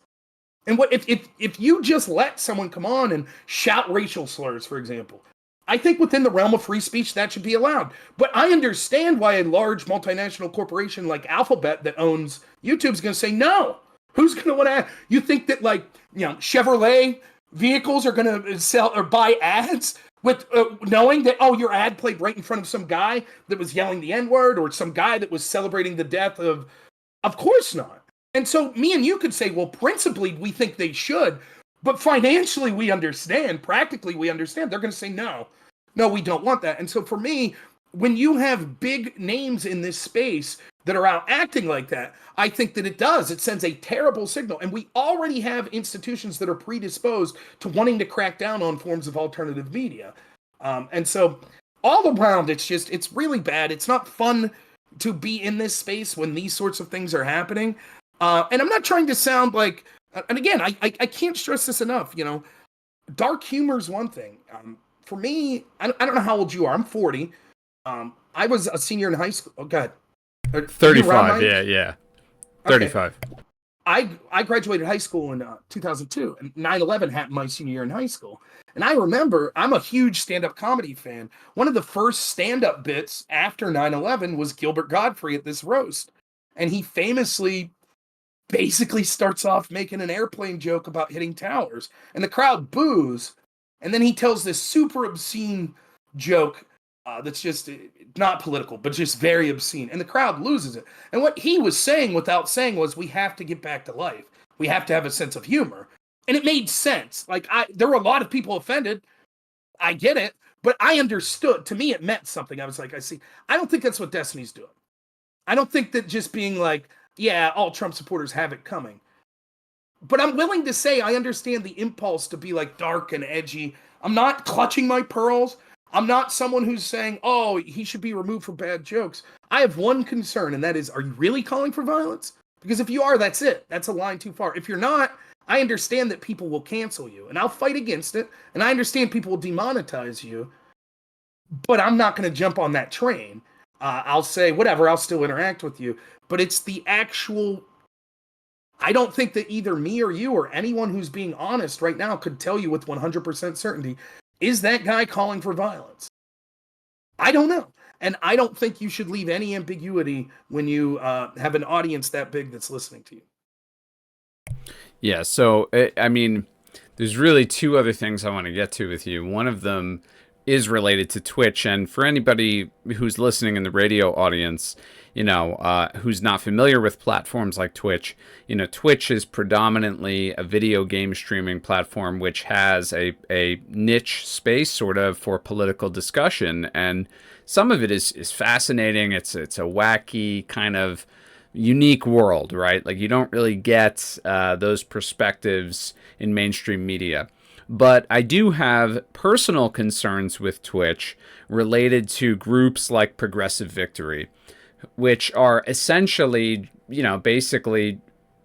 And what if you just let someone come on and shout racial slurs, for example, I think within the realm of free speech that should be allowed. But I understand why a large multinational corporation like Alphabet that owns YouTube is going to say no. Who's going to want to? You think that Chevrolet vehicles are going to sell or buy ads with knowing that, your ad played right in front of some guy that was yelling the N-word, or some guy that was celebrating the death of course not. And so me and you could say, well, principally we think they should, but financially we understand, practically we understand. They're going to say no, we don't want that. And so for me, when you have big names in this space that are out acting like that, I think that it sends a terrible signal. And we already have institutions that are predisposed to wanting to crack down on forms of alternative media. And so all around, it's really bad. It's not fun to be in this space when these sorts of things are happening. And I'm not trying to sound like, and again, I can't stress this enough, dark humor is one thing. For me, I don't know how old you are. I'm 40. I was a senior in high school. Oh, God.
35, yeah. 35.
Okay. I graduated high school in 2002, and 9/11 happened my senior year in high school. And I remember, I'm a huge stand-up comedy fan. One of the first stand-up bits after 9/11 was Gilbert Gottfried at this roast. And he famously basically starts off making an airplane joke about hitting towers, and the crowd boos, and then he tells this super obscene joke that's just not political, but just very obscene, and the crowd loses it. And what he was saying without saying was, we have to get back to life. We have to have a sense of humor. And it made sense. Like, there were a lot of people offended. I get it, but I understood. To me, it meant something. I was like, I see. I don't think that's what Destiny's doing. I don't think that just being like, yeah, all Trump supporters have it coming. but I'm willing to say I understand the impulse to be like dark and edgy. I'm not clutching my pearls. I'm not someone who's saying, oh, he should be removed for bad jokes. I have one concern, and that is, are you really calling for violence? Because if you are, that's it. That's a line too far. If you're not, I understand that people will cancel you, and I'll fight against it. And I understand people will demonetize you, but I'm not going to jump on that train. I'll say, whatever, I'll still interact with you. But it's the actual. I don't think that either me or you or anyone who's being honest right now could tell you with 100% certainty, is that guy calling for violence? I don't know. And I don't think you should leave any ambiguity when you have an audience that big that's listening to you.
Yeah, so I mean, there's really two other things I want to get to with you. One of them is related to Twitch, and for anybody who's listening in the radio audience, who's not familiar with platforms like Twitch, Twitch is predominantly a video game streaming platform which has a niche space sort of for political discussion, and some of it is fascinating. It's a wacky kind of unique world, right? Like you don't really get those perspectives in mainstream media. But I do have personal concerns with Twitch related to groups like Progressive Victory, which are essentially, basically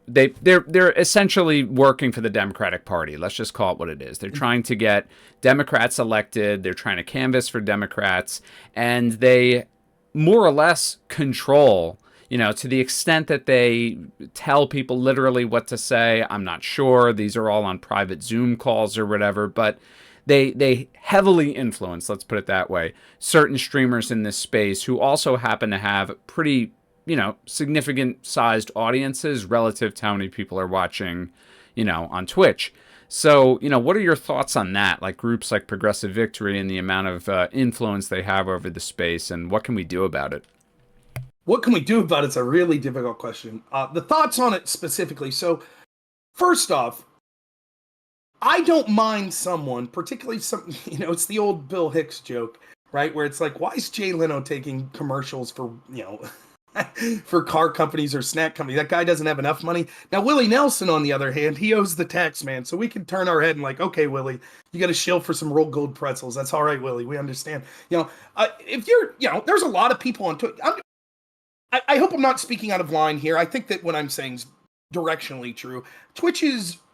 they're essentially working for the Democratic Party. Let's just call it what it is. They're trying to get Democrats elected. They're trying to canvass for Democrats, and they more or less control, to the extent that they tell people literally what to say. I'm not sure. These are all on private Zoom calls or whatever, but they heavily influence, let's put it that way, certain streamers in this space who also happen to have pretty, significant sized audiences relative to how many people are watching, on Twitch. So, what are your thoughts on that? Like groups like Progressive Victory and the amount of influence they have over the space, and what can we do about it?
What can we do about it? It's a really difficult question. The thoughts on it specifically. So, first off, I don't mind someone, particularly some, it's the old Bill Hicks joke, right? Where it's like, why is Jay Leno taking commercials for, for car companies or snack companies? That guy doesn't have enough money. Now, Willie Nelson, on the other hand, he owes the tax man. So we can turn our head and like, okay, Willie, you got to shill for some rolled gold pretzels. That's all right, Willie. We understand. If you're, there's a lot of people on Twitter. I hope I'm not speaking out of line here. I think that what I'm saying is directionally true.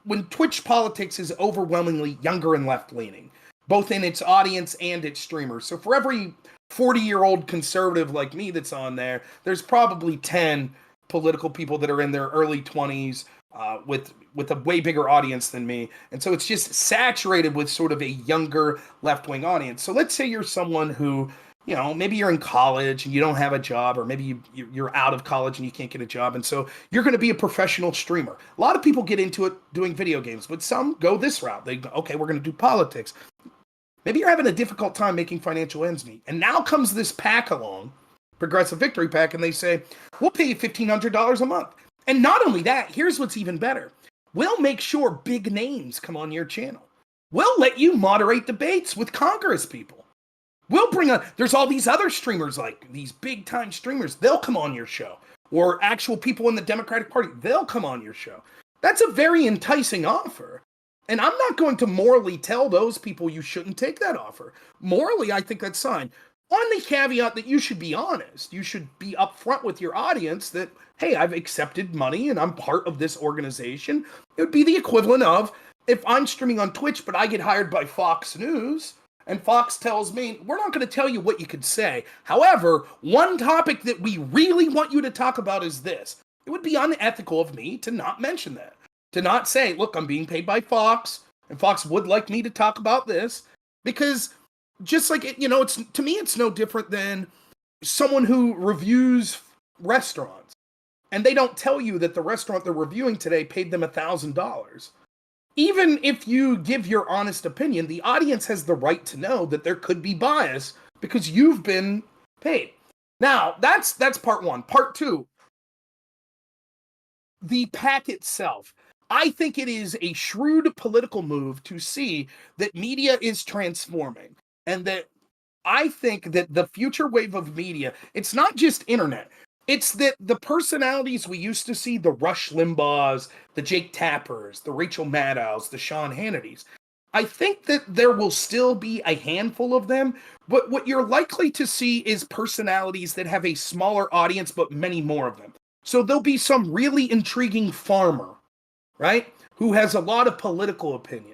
When Twitch politics is overwhelmingly younger and left leaning, both in its audience and its streamers. So for every 40-year-old conservative like me that's on there, there's probably 10 political people that are in their early 20s with a way bigger audience than me. And so it's just saturated with sort of a younger left-wing audience. So let's say you're someone who, maybe you're in college and you don't have a job, or maybe you're out of college and you can't get a job. And so you're going to be a professional streamer. A lot of people get into it doing video games, but some go this route. They go, okay, we're going to do politics. Maybe you're having a difficult time making financial ends meet. And now comes this pack along, Progressive Victory Pack, and they say, we'll pay you $1,500 a month. And not only that, here's what's even better. We'll make sure big names come on your channel. We'll let you moderate debates with Congress people. We'll there's all these other streamers, like these big time streamers, they'll come on your show. Or actual people in the Democratic Party, they'll come on your show. That's a very enticing offer. And I'm not going to morally tell those people you shouldn't take that offer. Morally, I think that's fine. On the caveat that you should be honest. You should be upfront with your audience that, hey, I've accepted money and I'm part of this organization. It would be the equivalent of if I'm streaming on Twitch, but I get hired by Fox News, and Fox tells me, we're not going to tell you what you could say. However, one topic that we really want you to talk about is this. It would be unethical of me to not mention that. To not say, look, I'm being paid by Fox, and Fox would like me to talk about this. Because just like, it's to me, it's no different than someone who reviews restaurants. And they don't tell you that the restaurant they're reviewing today paid them $1,000. Even if you give your honest opinion, the audience has the right to know that there could be bias because you've been paid. Now, that's part one. Part two, the pack itself. I think it is a shrewd political move to see that media is transforming, and that I think that the future wave of media, it's not just internet. It's that the personalities we used to see, the Rush Limbaughs, the Jake Tappers, the Rachel Maddows, the Sean Hannitys, I think that there will still be a handful of them, but what you're likely to see is personalities that have a smaller audience, but many more of them. So there'll be some really intriguing farmer, right? Who has a lot of political opinion.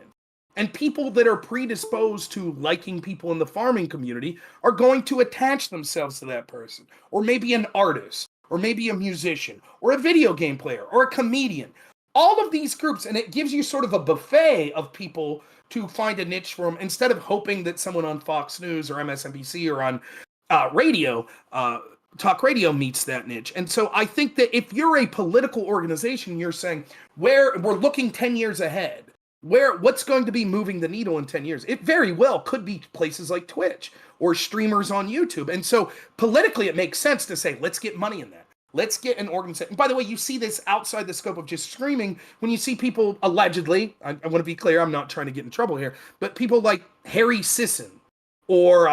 And people that are predisposed to liking people in the farming community are going to attach themselves to that person. Or maybe an artist, or maybe a musician, or a video game player, or a comedian. All of these groups, and it gives you sort of a buffet of people to find a niche for them instead of hoping that someone on Fox News or MSNBC or on radio, talk radio meets that niche. And so I think that if you're a political organization, you're saying where we're looking 10 years ahead, what's going to be moving the needle in 10 years? It very well could be places like Twitch or streamers on YouTube. And so politically, it makes sense to say, let's get money in that. Let's get an organization. By the way, you see this outside the scope of just streaming when you see people allegedly, I want to be clear, I'm not trying to get in trouble here, but people like Harry Sisson or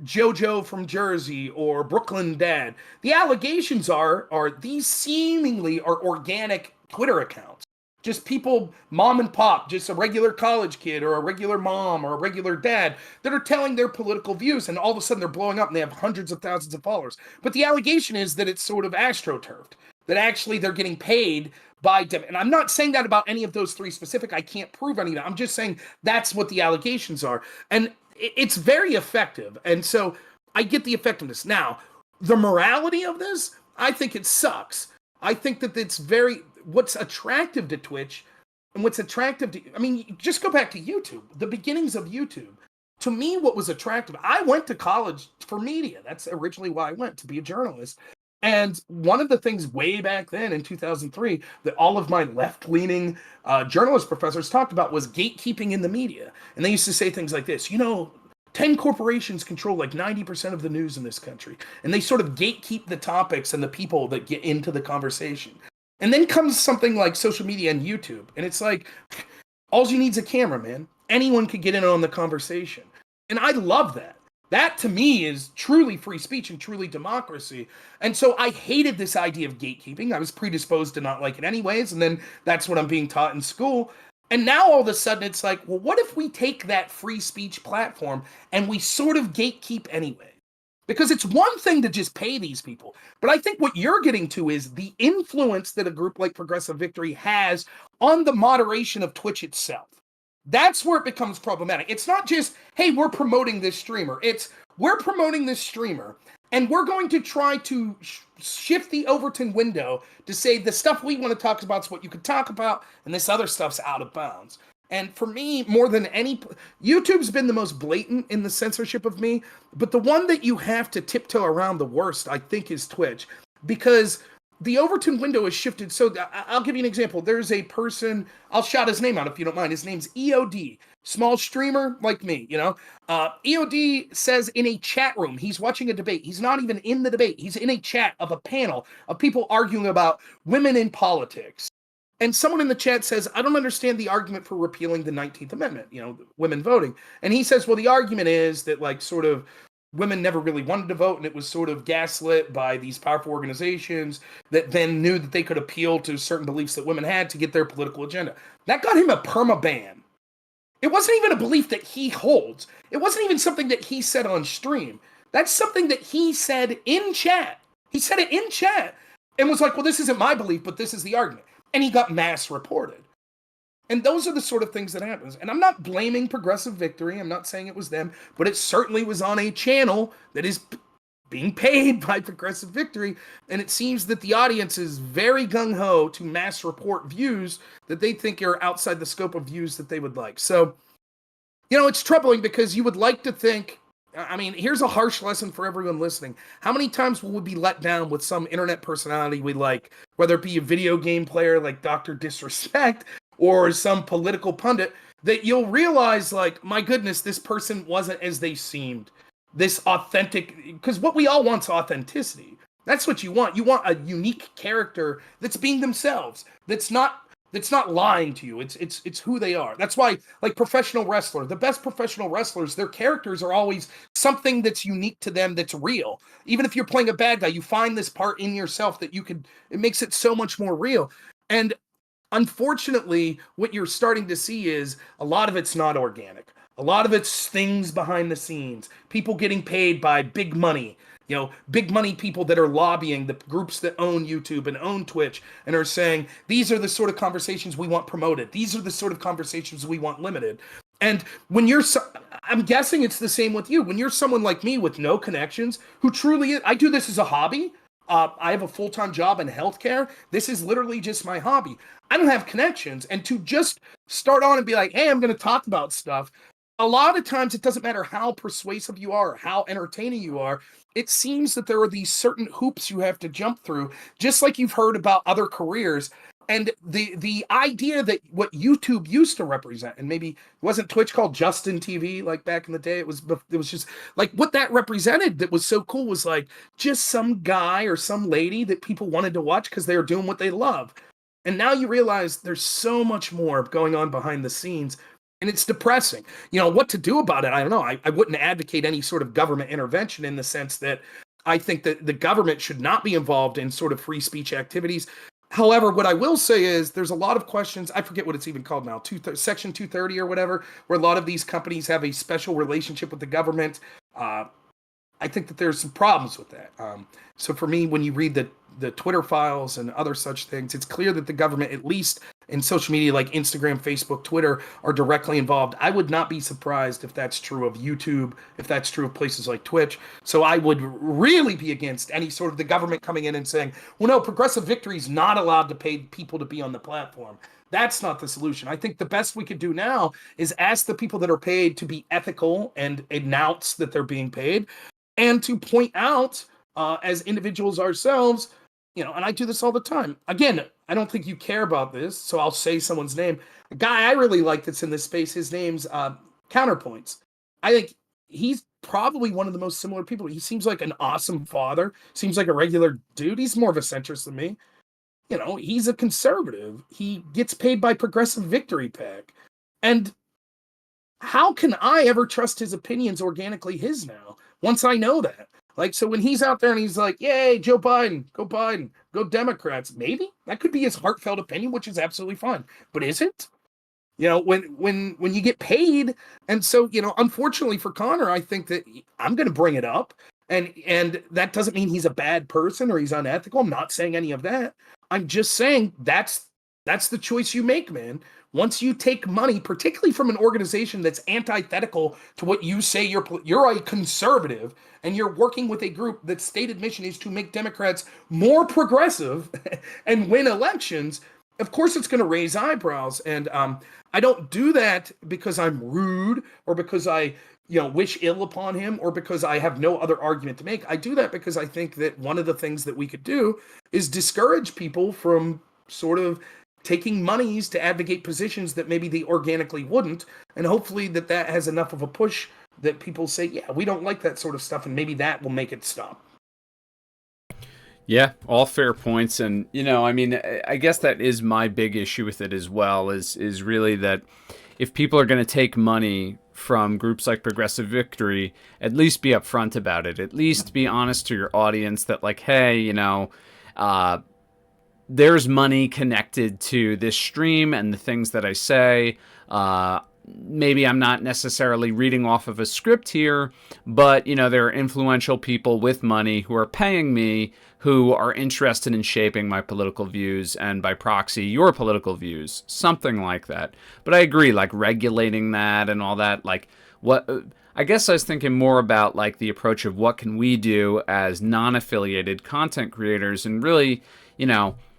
JoJo from Jersey or Brooklyn Dad. The allegations are these seemingly are organic Twitter accounts. Just people, mom and pop, just a regular college kid or a regular mom or a regular dad that are telling their political views, and all of a sudden they're blowing up and they have hundreds of thousands of followers. But the allegation is that it's sort of astroturfed, that actually they're getting paid by them. And I'm not saying that about any of those three specific. I can't prove any of that. I'm just saying that's what the allegations are. And it's very effective. And so I get the effectiveness. Now, the morality of this, I think it sucks. I think that it's very, what's attractive to Twitch and what's attractive to, I mean, just go back to YouTube, the beginnings of YouTube. To me, what was attractive, I went to college for media. That's originally why I went, to be a journalist. And one of the things way back then in 2003 that all of my left-leaning journalist professors talked about was gatekeeping in the media. And they used to say things like this, 10 corporations control like 90% of the news in this country. And they sort of gatekeep the topics and the people that get into the conversation. And then comes something like social media and YouTube. And it's like, all you need is a camera, man. Anyone could get in on the conversation. And I love that. That to me is truly free speech and truly democracy. And so I hated this idea of gatekeeping. I was predisposed to not like it anyways. And then that's what I'm being taught in school. And now all of a sudden it's like, well, what if we take that free speech platform and we sort of gatekeep anyway? Because it's one thing to just pay these people. But I think what you're getting to is the influence that a group like Progressive Victory has on the moderation of Twitch itself. That's where it becomes problematic. It's not just, hey, we're promoting this streamer. It's, we're promoting this streamer, and we're going to try to shift the Overton window to say the stuff we want to talk about is what you could talk about, and this other stuff's out of bounds. And for me, more than any, YouTube's been the most blatant in the censorship of me, but the one that you have to tiptoe around the worst, I think, is Twitch, because the Overton window is shifted. So I'll give you an example. There's a person, I'll shout his name out if you don't mind. His name's EOD, small streamer like me, EOD says in a chat room, he's watching a debate. He's not even in the debate. He's in a chat of a panel of people arguing about women in politics. And someone in the chat says, I don't understand the argument for repealing the 19th Amendment, women voting. And he says, well, the argument is that sort of women never really wanted to vote, and it was sort of gaslit by these powerful organizations that then knew that they could appeal to certain beliefs that women had to get their political agenda. That got him a perma ban. It wasn't even a belief that he holds. It wasn't even something that he said on stream. That's something that he said in chat. He said it in chat and was like, well, this isn't my belief, but this is the argument. And he got mass reported. And those are the sort of things that happens. And I'm not blaming Progressive Victory. I'm not saying it was them, but it certainly was on a channel that is being paid by Progressive Victory. And it seems that the audience is very gung-ho to mass report views that they think are outside the scope of views that they would like. So, it's troubling because you would like to think, I mean, here's a harsh lesson for everyone listening. How many times will we be let down with some internet personality we like, whether it be a video game player like Dr. Disrespect or some political pundit, that you'll realize, my goodness, this person wasn't as they seemed. This authentic, because what we all want is authenticity. That's what you want. You want a unique character that's being themselves, that's That's not lying to you. It's who they are. That's why, like, professional wrestler, the best professional wrestlers, their characters are always something that's unique to them, that's real. Even if you're playing a bad guy, you find this part in yourself that you could. It makes it so much more real. And unfortunately, what you're starting to see is a lot of it's not organic. A lot of it's things behind the scenes, people getting paid by big money, big money people that are lobbying the groups that own YouTube and own Twitch and are saying, these are the sort of conversations we want promoted. These are the sort of conversations we want limited. And when I'm guessing it's the same with you. When you're someone like me with no connections, who truly, I do this as a hobby. I have a full-time job in healthcare. This is literally just my hobby. I don't have connections. And to just start on and be like, hey, I'm going to talk about stuff. A lot of times it doesn't matter how persuasive you are, or how entertaining you are. It seems that there are these certain hoops you have to jump through, just like you've heard about other careers. And the idea that what YouTube used to represent, and maybe wasn't Twitch called Justin TV like back in the day? It was just like what that represented that was so cool was like just some guy or some lady that people wanted to watch because they were doing what they love. And now you realize there's so much more going on behind the scenes, and it's depressing. What to do about it, I don't know. I wouldn't advocate any sort of government intervention in the sense that I think that the government should not be involved in sort of free speech activities. However, what I will say is there's a lot of questions. I forget what it's even called now, Section 230 or whatever, where a lot of these companies have a special relationship with the government. I think that there's some problems with that. So for me, when you read the Twitter files and other such things, it's clear that the government, at least in social media like Instagram, Facebook, Twitter, are directly involved. I would not be surprised if that's true of YouTube, if that's true of places like Twitch. So I would really be against any sort of the government coming in and saying, well, no, Progressive Victory is not allowed to pay people to be on the platform. That's not the solution. I think the best we could do now is ask the people that are paid to be ethical and announce that they're being paid, and to point out as individuals ourselves, and I do this all the time. Again, I don't think you care about this, so I'll say someone's name. A guy I really like that's in this space, his name's Counterpoints. I think he's probably one of the most similar people. He seems like an awesome father, seems like a regular dude. He's more of a centrist than me. He's a conservative. He gets paid by Progressive Victory PAC. And how can I ever trust his opinions organically his now, once I know that? Like, so when he's out there and he's like, yay, Joe Biden, go Democrats, maybe that could be his heartfelt opinion, which is absolutely fine. But is it? When you get paid. And so, unfortunately for Connor, I think that I'm going to bring it up. And that doesn't mean he's a bad person or he's unethical. I'm not saying any of that. I'm just saying that's the choice you make, man. Once you take money, particularly from an organization that's antithetical to what you say, you're a conservative, and you're working with a group that's stated mission is to make Democrats more progressive and win elections, of course it's going to raise eyebrows. And I don't do that because I'm rude or because I wish ill upon him or because I have no other argument to make. I do that because I think that one of the things that we could do is discourage people from sort of taking monies to advocate positions that maybe they organically wouldn't. And hopefully that has enough of a push that people say, yeah, we don't like that sort of stuff. And maybe that will make it stop.
Yeah, all fair points. And, I mean, I guess that is my big issue with it as well, is really that if people are going to take money from groups like Progressive Victory, at least be upfront about it. At least be honest to your audience that, like, hey, there's money connected to this stream and the things that I say. Maybe I'm not necessarily reading off of a script here, but, there are influential people with money who are paying me who are interested in shaping my political views and by proxy your political views, something like that. But I agree, like regulating that and all that, like what I guess I was thinking more about like the approach of what can we do as non-affiliated content creators. And really,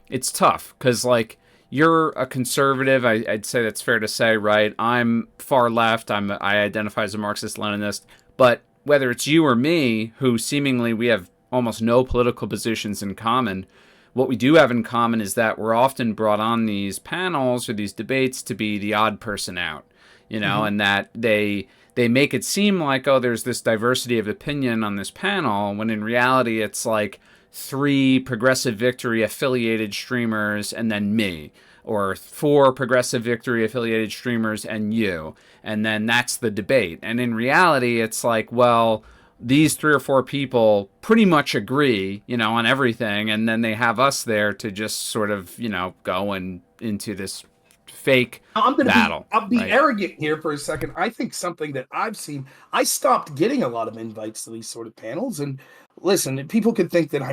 it's tough because like you're a conservative. I'd say that's fair to say, right? I'm far left. I identify as a Marxist-Leninist. But whether it's you or me, who seemingly we have almost no political positions in common, what we do have in common is that we're often brought on these panels or these debates to be the odd person out, and that they make it seem like, oh, there's this diversity of opinion on this panel, when in reality it's like 3 Progressive Victory affiliated streamers and then me, or 4 Progressive Victory affiliated streamers and you. And then that's the debate. And in reality, it's like, well, these 3 or 4 people pretty much agree, on everything, and then they have us there to just sort of, go and into this fake battle,
I'll be
right?
arrogant here for a second. I think something that I've seen, I stopped getting a lot of invites to these sort of panels. And listen, people could think that I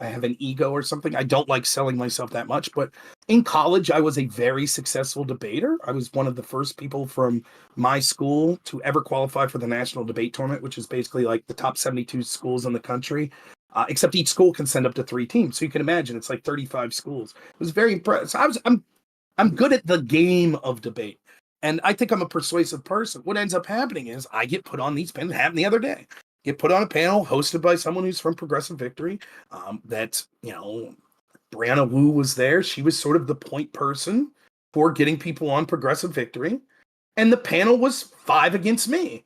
have an ego or something. I don't like selling myself that much, but in college, I was a very successful debater. I was one of the first people from my school to ever qualify for the national debate tournament, which is basically like the top 72 schools in the country. Except each school can send up to 3 teams, so you can imagine it's like 35 schools. It was very impressive. I'm good at the game of debate. And I think I'm a persuasive person. What ends up happening is I get put on these panels. It happened the other day. Get put on a panel hosted by someone who's from Progressive Victory. Brianna Wu was there. She was sort of the point person for getting people on Progressive Victory. And the panel was 5 against me.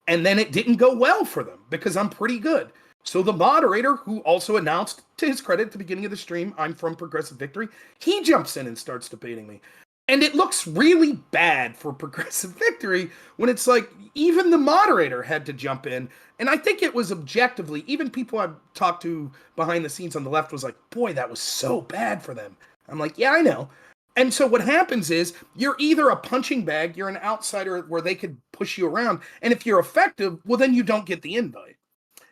And then it didn't go well for them because I'm pretty good. So the moderator, who also announced, to his credit, at the beginning of the stream, I'm from Progressive Victory, he jumps in and starts debating me. And it looks really bad for Progressive Victory when it's like even the moderator had to jump in. And I think it was objectively, even people I've talked to behind the scenes on the left was like, boy, that was so bad for them. I'm like, yeah, I know. And so what happens is you're either a punching bag, you're an outsider where they could push you around. And if you're effective, well, then you don't get the invite.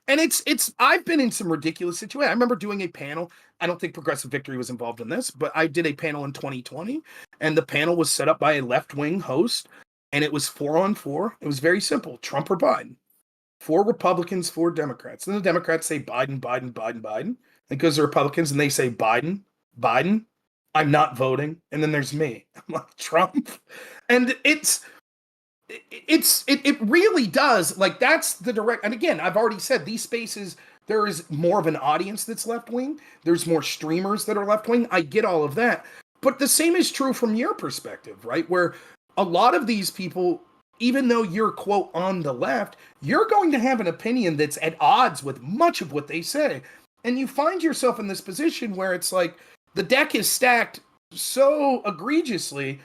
And it's I've been in some ridiculous situations. I remember doing a panel. I don't think Progressive Victory was involved in this, but I did a panel in 2020, and the panel was set up by a left-wing host, and it was 4-on-4. It was very simple: Trump or Biden. 4 Republicans, 4 Democrats. And the Democrats say Biden, Biden, Biden, Biden. It goes to Republicans, and they say Biden, Biden. I'm not voting. And then there's me. I'm like Trump, and it really does, like, that's the direct. And again, I've already said these spaces, there is more of an audience that's left wing, there's more streamers that are left wing. I get all of that, but the same is true from your perspective, right? Where a lot of these people, even though you're quote on the left, you're going to have an opinion that's at odds with much of what they say. And you find yourself in this position where it's like the deck is stacked so egregiously,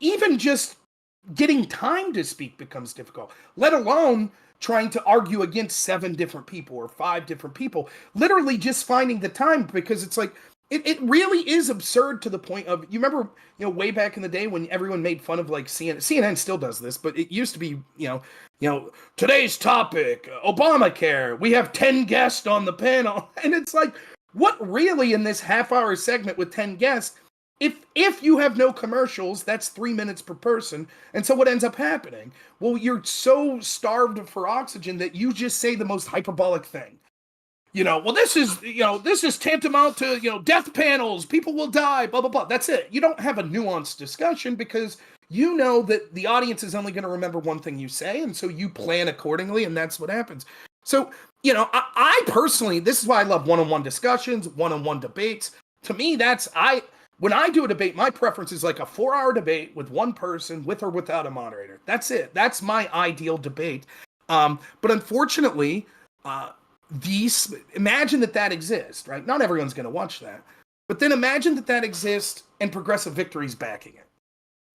even just getting time to speak becomes difficult, let alone trying to argue against 7 different people or 5 different people. Literally just finding the time, because it's like it really is absurd to the point of, you remember, way back in the day when everyone made fun of like CNN still does this, but it used to be, today's topic, Obamacare. We have 10 guests on the panel. And it's like, what really in this half-hour segment with 10 guests, if you have no commercials, that's 3 minutes per person. And so what ends up happening? Well, you're so starved for oxygen that you just say the most hyperbolic thing. Well, this is tantamount to, death panels, people will die, blah, blah, blah. That's it. You don't have a nuanced discussion because you know that the audience is only going to remember one thing you say. And so you plan accordingly, and that's what happens. So, I personally, this is why I love one-on-one discussions, one-on-one debates. To me, when I do a debate, my preference is like a 4-hour debate with one person, with or without a moderator. That's it. That's my ideal debate. But unfortunately, imagine that exists, right? Not everyone's going to watch that. But then imagine that exists and Progressive Victory's backing it,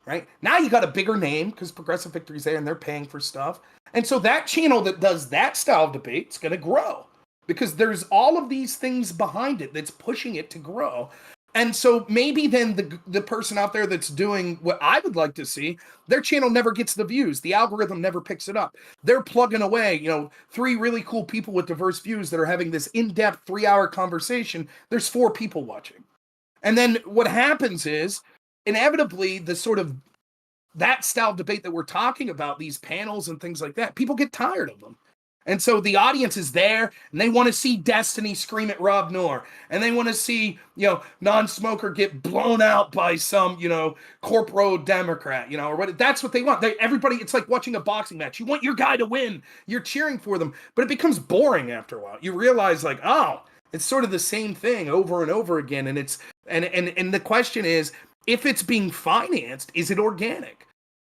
right? Now you got a bigger name because Progressive Victory's there and they're paying for stuff. And so that channel that does that style of debate is going to grow because there's all of these things behind it that's pushing it to grow. And so maybe then the person out there that's doing what I would like to see, their channel never gets the views. The algorithm never picks it up. They're plugging away, 3 really cool people with diverse views that are having this in-depth 3-hour conversation. There's 4 people watching. And then what happens is, inevitably, the sort of that style of debate that we're talking about, these panels and things like that, people get tired of them. And so the audience is there, and they want to see Destiny scream at Rob Noerr, and they want to see, non-smoker get blown out by some, corporo Democrat, or what. That's what they want. Everybody, it's like watching a boxing match. You want your guy to win. You're cheering for them, but it becomes boring after a while. You realize, like, oh, it's sort of the same thing over and over again, and it's and the question is, if it's being financed, is it organic?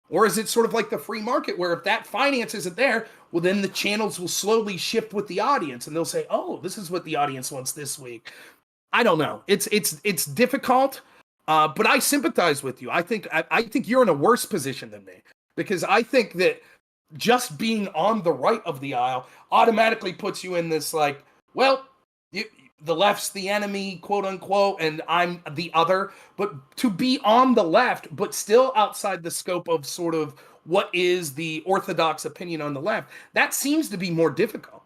Or is it sort of like the free market where if that finance isn't there, well, then the channels will slowly shift with the audience and they'll say, oh, this is what the audience wants this week. I don't know. It's difficult. But I sympathize with you. I think you're in a worse position than me because I think that just being on the right of the aisle automatically puts you in this like, well, you, the left's the enemy, quote unquote, and I'm the other. But to be on the left, but still outside the scope of sort of what is the orthodox opinion on the left, that seems to be more difficult.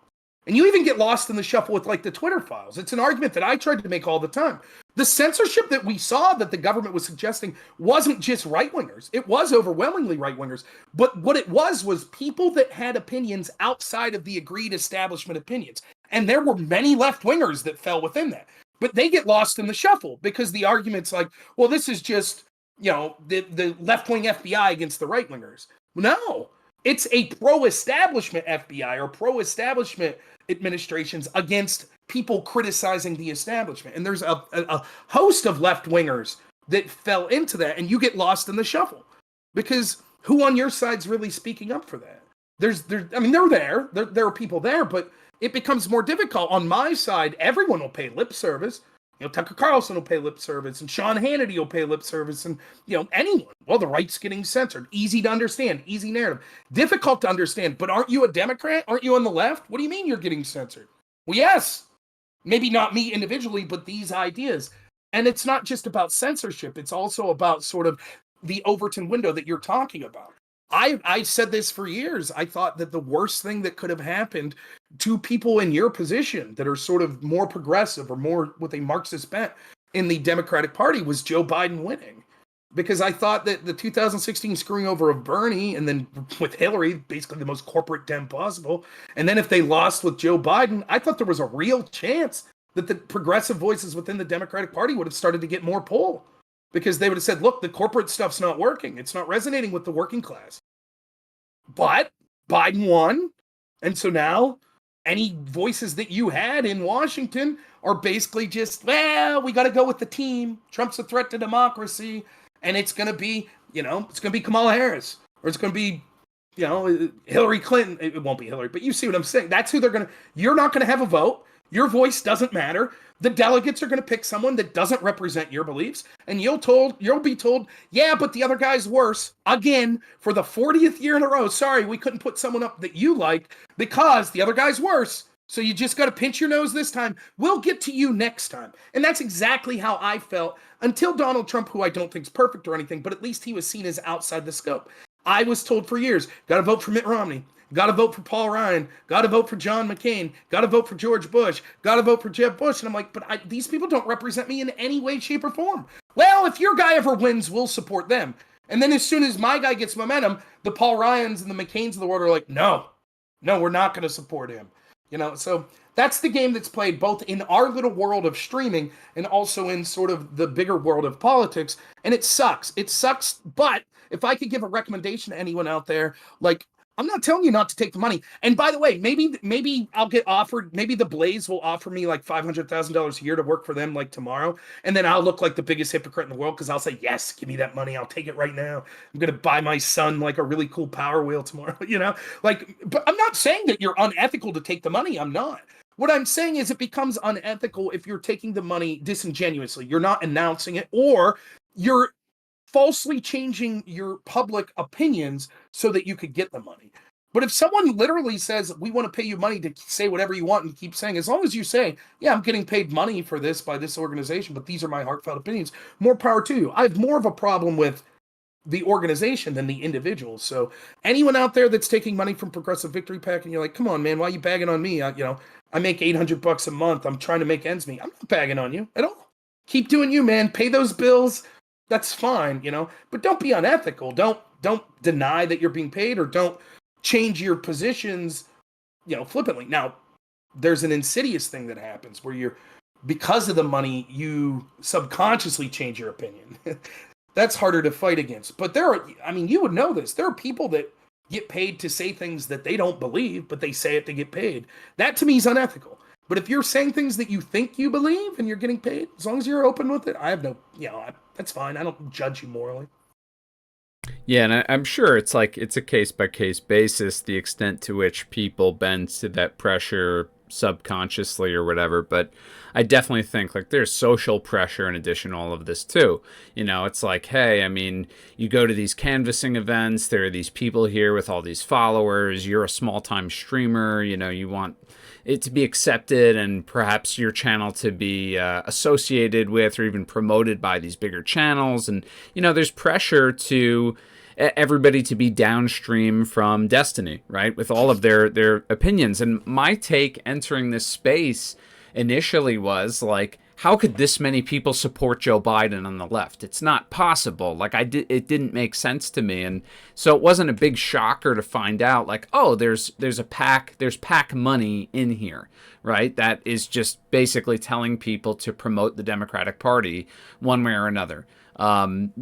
And you even get lost in the shuffle with like the Twitter files. It's an argument that I tried to make all the time. The censorship that we saw that the government was suggesting wasn't just right wingers. It was overwhelmingly right wingers. But what it was people that had opinions outside of the agreed establishment opinions. And there were many left wingers that fell within that. But they get lost in the shuffle because the argument's like, well, this is just, the left wing FBI against the right wingers. No, it's a pro establishment FBI or pro establishment administrations against people criticizing the establishment. And there's a host of left wingers that fell into that, and you get lost in the shuffle because who on your side's really speaking up for that? They're there. There are people there, but it becomes more difficult. On my side, everyone will pay lip service. Tucker Carlson will pay lip service, and Sean Hannity will pay lip service, and anyone. Well, the right's getting censored. Easy to understand, easy narrative. Difficult to understand, but aren't you a Democrat? Aren't you on the left? What do you mean you're getting censored? Well, yes. Maybe not me individually, but these ideas. And it's not just about censorship. It's also about sort of the Overton window that you're talking about. I said this for years. I thought that the worst thing that could have happened to people in your position that are sort of more progressive or more with a Marxist bent in the Democratic Party was Joe Biden winning. Because I thought that the 2016 screwing over of Bernie and then with Hillary, basically the most corporate Dem possible, and then if they lost with Joe Biden, I thought there was a real chance that the progressive voices within the Democratic Party would have started to get more pull. Because they would have said, look, the corporate stuff's not working. It's not resonating with the working class. But Biden won. And so now any voices that you had in Washington are basically just, well, we got to go with the team. Trump's a threat to democracy. And it's going to be, it's going to be Kamala Harris. Or it's going to be, Hillary Clinton. It won't be Hillary, but you see what I'm saying. That's who they're going to, you're not going to have a vote. Your voice doesn't matter. The delegates are going to pick someone that doesn't represent your beliefs, and you'll be told, yeah, but the other guy's worse. Again, for the 40th year in a row, sorry, we couldn't put someone up that you like because the other guy's worse. So you just got to pinch your nose this time. We'll get to you next time. And that's exactly how I felt until Donald Trump, who I don't think is perfect or anything, but at least he was seen as outside the scope. I was told for years, got to vote for Mitt Romney. Got to vote for Paul Ryan. Got to vote for John McCain. Got to vote for George Bush. Got to vote for Jeb Bush. And I'm like, but these people don't represent me in any way, shape, or form. Well, if your guy ever wins, we'll support them. And then as soon as my guy gets momentum, the Paul Ryans and the McCains of the world are like, no, we're not going to support him. So that's the game that's played both in our little world of streaming and also in sort of the bigger world of politics. And it sucks. It sucks. But if I could give a recommendation to anyone out there, like, I'm not telling you not to take the money. And by the way, maybe I'll get offered, maybe the Blaze will offer me like $500,000 a year to work for them like tomorrow. And then I'll look like the biggest hypocrite in the world because I'll say, yes, give me that money. I'll take it right now. I'm going to buy my son like a really cool Power Wheel tomorrow, but I'm not saying that you're unethical to take the money. I'm not. What I'm saying is it becomes unethical if you're taking the money disingenuously. You're not announcing it, or you're falsely changing your public opinions so that you could get the money. But if someone literally says, we want to pay you money to say whatever you want and keep saying, as long as you say, yeah, I'm getting paid money for this by this organization, but these are my heartfelt opinions, more power to you. I have more of a problem with the organization than the individuals. So anyone out there that's taking money from Progressive Victory PAC and you're like, come on, man, why are you bagging on me? I make $800 a month. I'm trying to make ends meet. I'm not bagging on you at all. Keep doing you, man. Pay those bills. That's fine, but don't be unethical. Don't deny that you're being paid, or don't change your positions, flippantly. Now, there's an insidious thing that happens where because of the money, you subconsciously change your opinion. That's harder to fight against. But you would know this. There are people that get paid to say things that they don't believe, but they say it to get paid. That to me is unethical. But if you're saying things that you think you believe and you're getting paid, as long as you're open with it, I have no, that's fine. I don't judge you morally.
Yeah, and I'm sure it's a case by case basis, the extent to which people bend to that pressure subconsciously or whatever. But I definitely think like there's social pressure in addition to all of this too. It's like, hey, I mean, you go to these canvassing events, there are these people here with all these followers, you're a small time streamer, you want it to be accepted and perhaps your channel to be associated with or even promoted by these bigger channels. And, there's pressure to everybody to be downstream from Destiny, right? With all of their opinions. And my take entering this space initially was like, how could this many people support Joe Biden on the left? It's not possible. Like it didn't make sense to me, and so it wasn't a big shocker to find out. Like, oh, there's PAC money in here, right? That is just basically telling people to promote the Democratic Party one way or another.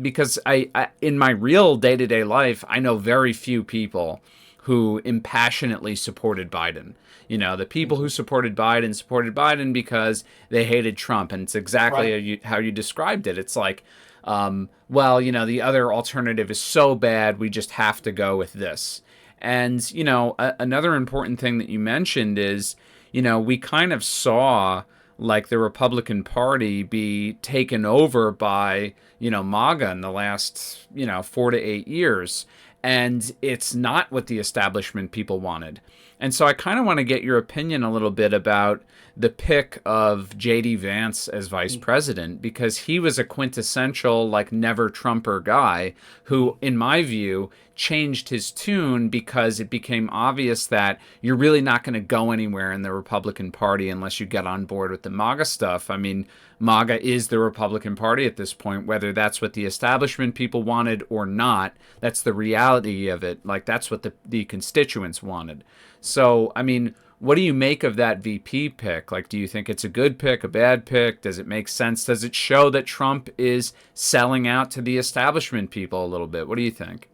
Because I in my real day-to-day life, I know very few people who impassionately supported Biden. The people who supported Biden because they hated Trump, and it's exactly
Right.
how you described it. It's like, well, the other alternative is so bad, we just have to go with this. And another important thing that you mentioned is, we kind of saw like the Republican Party be taken over by MAGA in the last 4 to 8 years, and it's not what the establishment people wanted. And so I kind of want to get your opinion a little bit about the pick of J.D. Vance as vice president, because he was a quintessential, like, never Trumper guy who, in my view, changed his tune because it became obvious that you're really not going to go anywhere in the Republican Party unless you get on board with the MAGA stuff. I mean, MAGA is the Republican Party at this point, whether that's what the establishment people wanted or not. That's the reality of it. Like, that's what the constituents wanted. So, I mean, what do you make of that VP pick? Like, do you think it's a good pick, a bad pick? Does it make sense? Does it show that Trump is selling out to the establishment people a little bit? What do you think?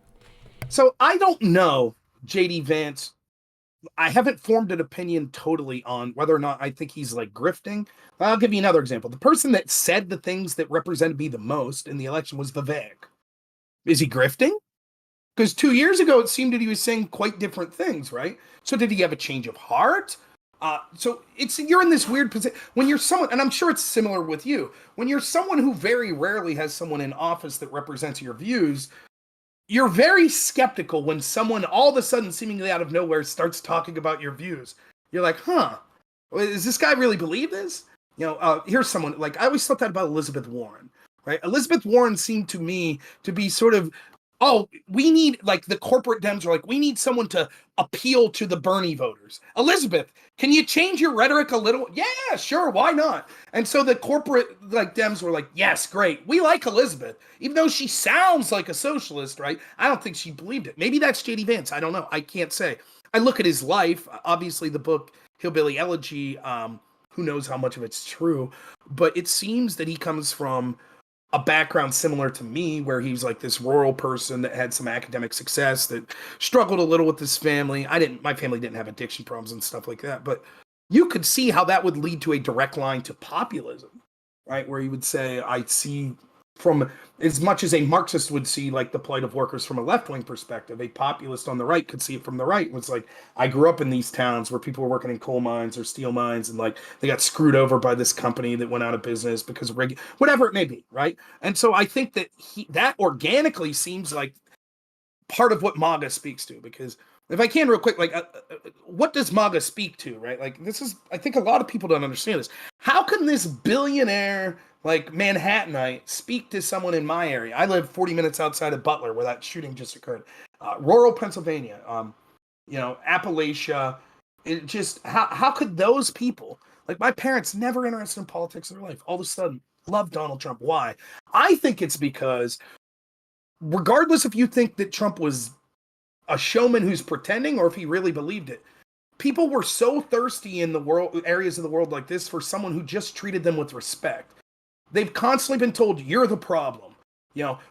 So I don't know JD Vance. I haven't formed an opinion totally on whether or not I think he's like grifting. I'll give you another example. The person that said the things that represented me the most in the election was Vivek. Is he grifting? Because 2 years ago, it seemed that he was saying quite different things, right? So did he have a change of heart? So you're in this weird position when you're someone, and I'm sure it's similar with you. When you're someone who very rarely has someone in office that represents your views, you're very skeptical when someone all of a sudden, seemingly out of nowhere, starts talking about your views. You're like, huh, does this guy really believe this? Here's someone, like, I always thought that about Elizabeth Warren, right? Elizabeth Warren seemed to me to be sort of, oh, we need, like, the corporate Dems are like, we need someone to appeal to the Bernie voters. Elizabeth, can you change your rhetoric a little? Yeah, sure, why not? And so the corporate, like, Dems were like, yes, great, we like Elizabeth, even though she sounds like a socialist, right? I don't think she believed it. Maybe that's JD Vance. I don't know. I can't say. I look at his life, obviously the book Hillbilly Elegy, who knows how much of it's true, but it seems that he comes from a background similar to me, where he's like this rural person that had some academic success, that struggled a little with his family. My family didn't have addiction problems and stuff like that, but you could see how that would lead to a direct line to populism, right? Where you would say, I see, from as much as a Marxist would see like the plight of workers from a left-wing perspective, a populist on the right could see it from the right. It was like, I grew up in these towns where people were working in coal mines or steel mines, and like they got screwed over by this company that went out of business because of whatever it may be, right? And so I think that that organically seems like part of what MAGA speaks to, because if I can real quick, like, what does MAGA speak to, right? Like, this is, I think a lot of people don't understand this. How can this billionaire, like, Manhattanite speak to someone in my area? I live 40 minutes outside of Butler, where that shooting just occurred. Rural Pennsylvania, Appalachia. It just, how could those people, like, my parents, never interested in politics in their life, all of a sudden love Donald Trump? Why? I think it's because, regardless if you think that Trump was a showman who's pretending or if he really believed it, people were so thirsty in the world, areas of the world like this, for someone who just treated them with respect. They've constantly been told, you're the problem.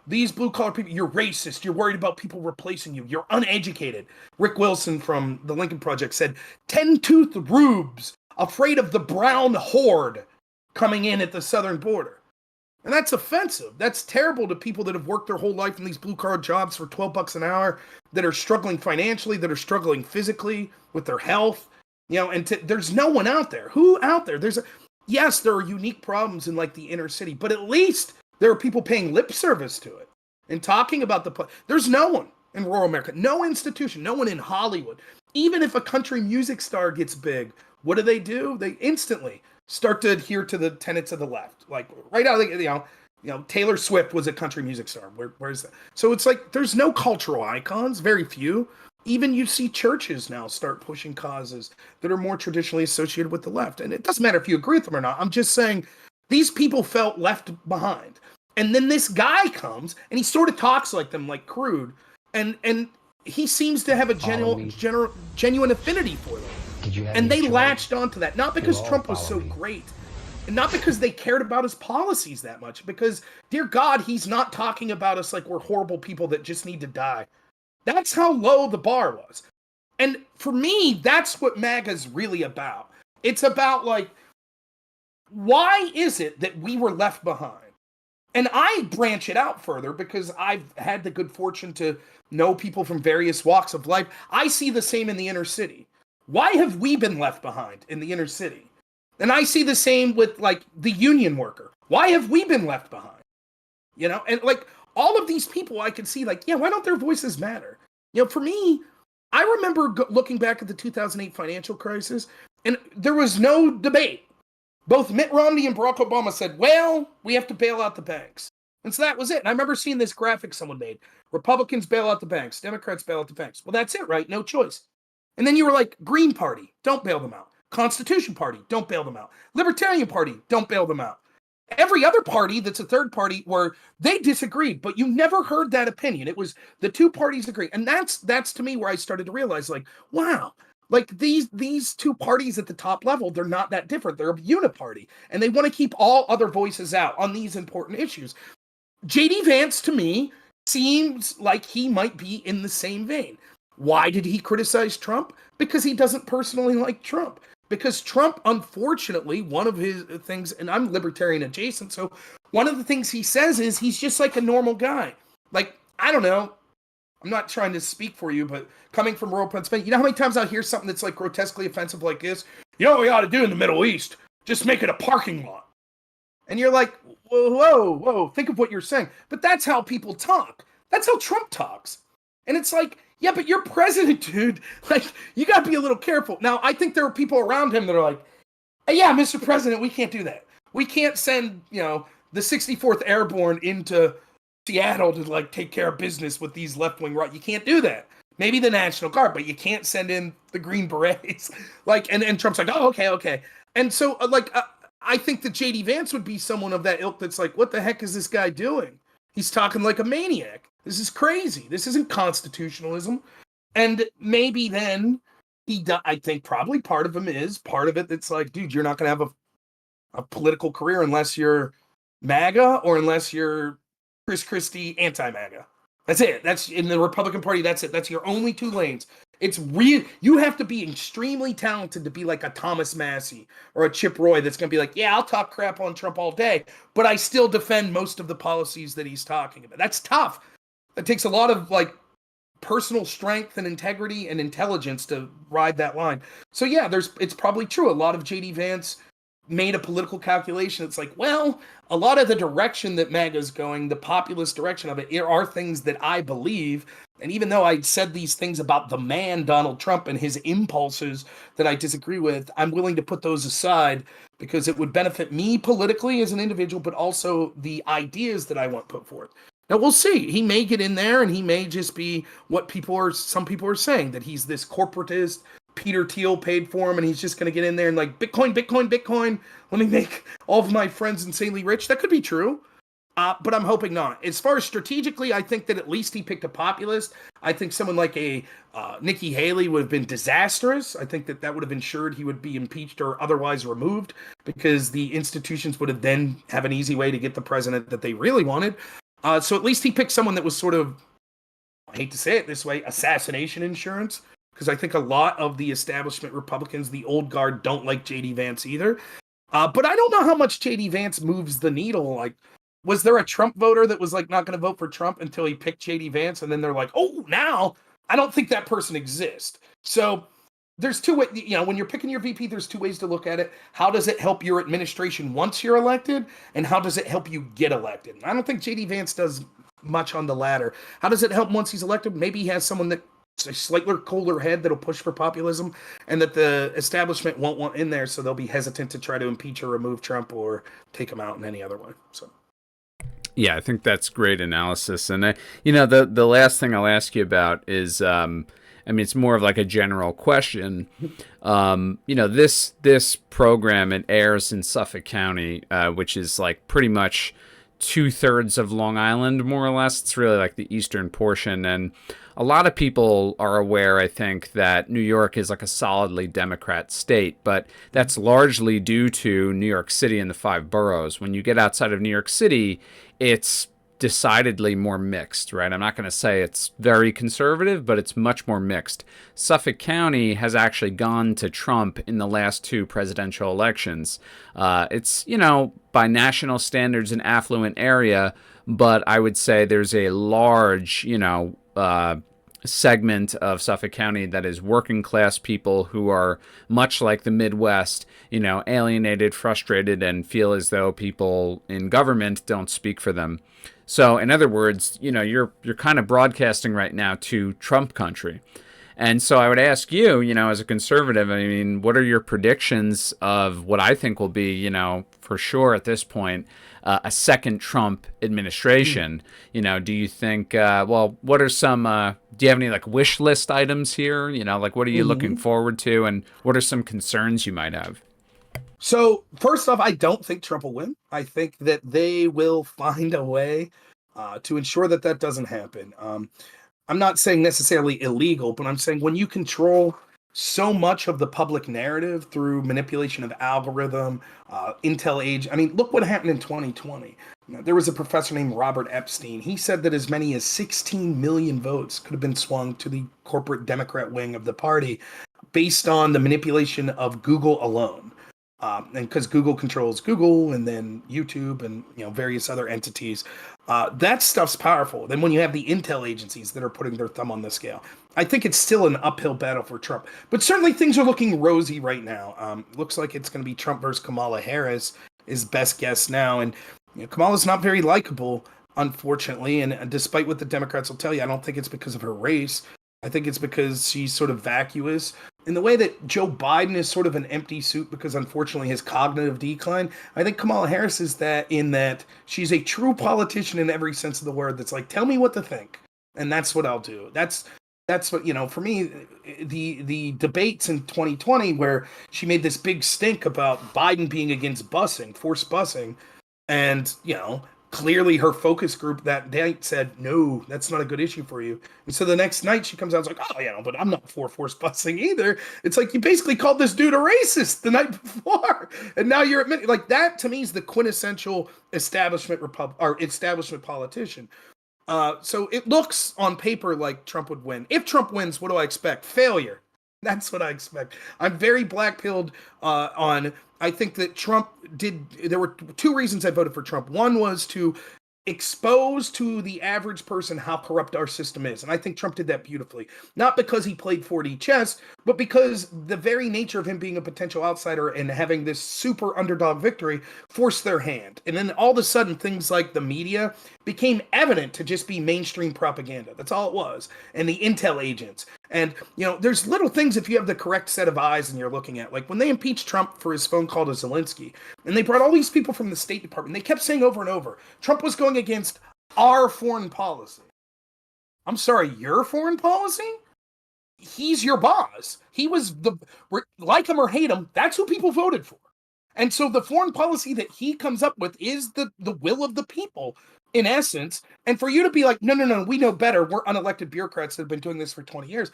These blue collar people, you're racist, you're worried about people replacing you, you're uneducated. Rick Wilson from the Lincoln Project said, 10-toothed rubes afraid of the brown horde coming in at the southern border. And that's offensive. That's terrible to people that have worked their whole life in these blue collar jobs for $12 an hour, that are struggling financially, that are struggling physically with their health. And there's no one out there. Who out there? Yes, there are unique problems in like the inner city, but at least there are people paying lip service to it and talking about there's no one in rural America, no institution, no one in Hollywood. Even if a country music star gets big, what do? They instantly start to adhere to the tenets of the left. Like right out of the, Taylor Swift was a country music star. Where's that? So it's like there's no cultural icons, very few. Even you see churches now start pushing causes that are more traditionally associated with the left. And it doesn't matter if you agree with them or not. I'm just saying these people felt left behind. And then this guy comes and he sort of talks like them, like crude. And he seems to have a genuine affinity for them. And they latched onto that, not because Trump was so great, and not because they cared about his policies that much, because, dear God, he's not talking about us like we're horrible people that just need to die. That's how low the bar was. And for me, that's what MAGA's really about. It's about, like, why is it that we were left behind? And I branch it out further because I've had the good fortune to know people from various walks of life. I see the same in the inner city. Why have we been left behind in the inner city? And I see the same with, like, the union worker. Why have we been left behind? And, like, all of these people I can see, like, yeah, why don't their voices matter? For me, I remember looking back at the 2008 financial crisis, and there was no debate. Both Mitt Romney and Barack Obama said, well, we have to bail out the banks. And so that was it. And I remember seeing this graphic someone made. Republicans bail out the banks. Democrats bail out the banks. Well, that's it, right? No choice. And then you were like, Green Party, don't bail them out. Constitution Party, don't bail them out. Libertarian Party, don't bail them out. Every other party that's a third party where they disagreed, but you never heard that opinion. It was the two parties agree. And that's to me where I started to realize, like, wow, like these two parties at the top level, they're not that different. They're a uniparty, and they want to keep all other voices out on these important issues. J.D. Vance, to me, seems like he might be in the same vein. Why did he criticize Trump? Because he doesn't personally like Trump. Because Trump, unfortunately, one of his things, and I'm libertarian adjacent, so one of the things he says is he's just like a normal guy. Like, I don't know, I'm not trying to speak for you, but coming from rural Pennsylvania, you know how many times I hear something that's like grotesquely offensive like this? You know what we ought to do in the Middle East? Just make it a parking lot. And you're like, whoa, think of what you're saying. But that's how people talk. That's how Trump talks. And it's like, yeah, but you're president, dude. Like, you got to be a little careful. Now, I think there are people around him that are like, hey, yeah, Mr. President, we can't do that. We can't send, the 64th Airborne into Seattle to, like, take care of business with these left-wing right. You can't do that. Maybe the National Guard, but you can't send in the Green Berets. Like, and Trump's like, oh, okay. And so, I think that J.D. Vance would be someone of that ilk that's like, what the heck is this guy doing? He's talking like a maniac. This is crazy. This isn't constitutionalism. And maybe then I think probably part of it that's like, dude, you're not going to have a political career unless you're MAGA or unless you're Chris Christie anti-MAGA. That's it. That's in the Republican Party. That's it. That's your only two lanes. It's real. You have to be extremely talented to be like a Thomas Massey or a Chip Roy that's going to be like, yeah, I'll talk crap on Trump all day, but I still defend most of the policies that he's talking about. That's tough. It takes a lot of, like, personal strength and integrity and intelligence to ride that line. So yeah, it's probably true. A lot of J.D. Vance made a political calculation. It's like, well, a lot of the direction that MAGA's going, the populist direction of it, are things that I believe. And even though I said these things about the man, Donald Trump, and his impulses that I disagree with, I'm willing to put those aside because it would benefit me politically as an individual, but also the ideas that I want put forth. Now, we'll see. He may get in there, and he may just be what some people are saying, that he's this corporatist. Peter Thiel paid for him, and he's just going to get in there and like, Bitcoin. Let me make all of my friends insanely rich. That could be true, but I'm hoping not. As far as strategically, I think that at least he picked a populist. I think someone like a Nikki Haley would have been disastrous. I think that would have ensured he would be impeached or otherwise removed because the institutions would have then have an easy way to get the president that they really wanted. So at least he picked someone that was sort of, I hate to say it this way, assassination insurance. Because I think a lot of the establishment Republicans, the old guard, don't like J.D. Vance either. But I don't know how much J.D. Vance moves the needle. Like, was there a Trump voter that was like not going to vote for Trump until he picked J.D. Vance? And then they're like, oh, now I don't think that person exists. So there's two ways, when you're picking your VP, there's two ways to look at it. How does it help your administration once you're elected, and how does it help you get elected? I don't think JD Vance does much on the latter. How does it help once he's elected? Maybe he has someone that a slightly colder head that'll push for populism, and that the establishment won't want in there, so they'll be hesitant to try to impeach or remove Trump or take him out in any other way. So
Yeah, I think that's great analysis. And the last thing I'll ask you about is, I mean, it's more of like a general question. This program, it airs in Suffolk County, which is like pretty much 2/3 of Long Island, more or less. It's really like the eastern portion, and a lot of people are aware, I think, that New York is like a solidly Democrat state, but that's largely due to New York City and the five boroughs. When you get outside of New York City, it's decidedly more mixed, right? I'm not going to say it's very conservative, but it's much more mixed. Suffolk County has actually gone to Trump in the last two presidential elections. It's, by national standards, an affluent area, but I would say there's a large, segment of Suffolk County that is working class people who are much like the Midwest, alienated, frustrated, and feel as though people in government don't speak for them. So, in other words, you're kind of broadcasting right now to Trump country. And so I would ask you, as a conservative, I mean, what are your predictions of what I think will be, for sure at this point, a second Trump administration? Do you think, what are some, do you have any like wish list items here? Like what are you looking forward to, and what are some concerns you might have?
So first off, I don't think Trump will win. I think that they will find a way to ensure that that doesn't happen. I'm not saying necessarily illegal, but I'm saying when you control so much of the public narrative through manipulation of algorithm, intel age. I mean, look what happened in 2020. There was a professor named Robert Epstein. He said that as many as 16 million votes could have been swung to the corporate Democrat wing of the party based on the manipulation of Google alone. And because Google controls Google and then YouTube and various other entities, that stuff's powerful. Then when you have the intel agencies that are putting their thumb on the scale, I think it's still an uphill battle for Trump. But certainly things are looking rosy right now. Looks like it's going to be Trump versus Kamala Harris is best guess now, and Kamala's not very likable, unfortunately. And despite what the Democrats will tell you, I don't think it's because of her race. I think it's because she's sort of vacuous in the way that Joe Biden is sort of an empty suit because unfortunately his cognitive decline. I think Kamala Harris is that in that she's a true politician in every sense of the word. That's like, tell me what to think, and that's what I'll do. That's what for me. The debates in 2020 where she made this big stink about Biden being against busing, forced busing, and clearly her focus group that night said, no, that's not a good issue for you. And so the next night she comes out and is like, oh, but I'm not for forced busing either. It's like, you basically called this dude a racist the night before. And now you're admitting, like, that to me is the quintessential establishment politician. So it looks on paper like Trump would win. If Trump wins, what do I expect? Failure. That's what I expect. I'm very black-pilled on. I think that Trump did. There were two reasons I voted for Trump. One was to expose to the average person how corrupt our system is. And I think Trump did that beautifully. Not because he played 4D chess, but because the very nature of him being a potential outsider and having this super underdog victory forced their hand. And then all of a sudden, things like the media became evident to just be mainstream propaganda. That's all it was. And the intel agents. And, there's little things if you have the correct set of eyes and you're looking at. Like when they impeached Trump for his phone call to Zelensky, and they brought all these people from the State Department, they kept saying over and over, Trump was going against our foreign policy. I'm sorry, your foreign policy? He's your boss. He was like him or hate him, that's who people voted for. And so the foreign policy that he comes up with is the will of the people, in essence. And for you to be like, no, we know better. We're unelected bureaucrats that have been doing this for 20 years.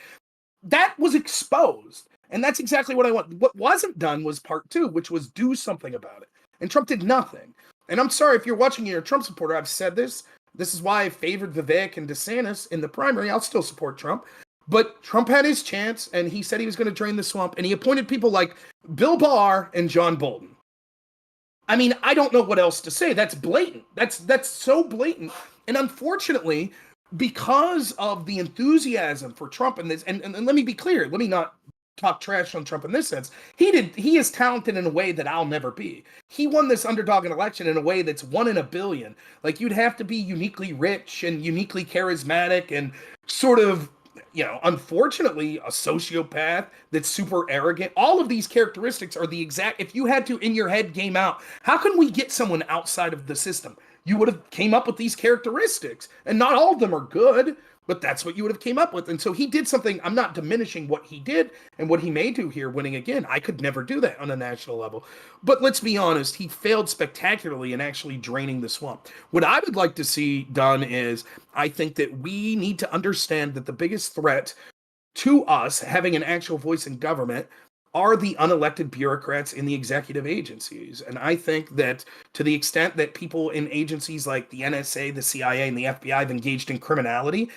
That was exposed. And that's exactly what I want. What wasn't done was part two, which was do something about it. And Trump did nothing. And I'm sorry if you're watching and you're a Trump supporter, I've said this. This is why I favored Vivek and DeSantis in the primary. I'll still support Trump. But Trump had his chance, and he said he was going to drain the swamp, and he appointed people like Bill Barr and John Bolton. I mean, I don't know what else to say. That's blatant. That's so blatant. And unfortunately, because of the enthusiasm for Trump and this, and let me be clear, let me not talk trash on Trump in this sense. He is talented in a way that I'll never be. He won this underdog election in a way that's 1 in a billion. Like, you'd have to be uniquely rich and uniquely charismatic and sort of, unfortunately, a sociopath that's super arrogant. All of these characteristics are the exact. If you had to in your head game out, how can we get someone outside of the system? You would have came up with these characteristics, and not all of them are good, but that's what you would have came up with. And so he did something. I'm not diminishing what he did and what he may do here, winning again. I could never do that on a national level. But let's be honest, he failed spectacularly in actually draining the swamp. What I would like to see done is, I think that we need to understand that the biggest threat to us having an actual voice in government are the unelected bureaucrats in the executive agencies. And I think that to the extent that people in agencies like the NSA, the CIA, and the FBI have engaged in criminality,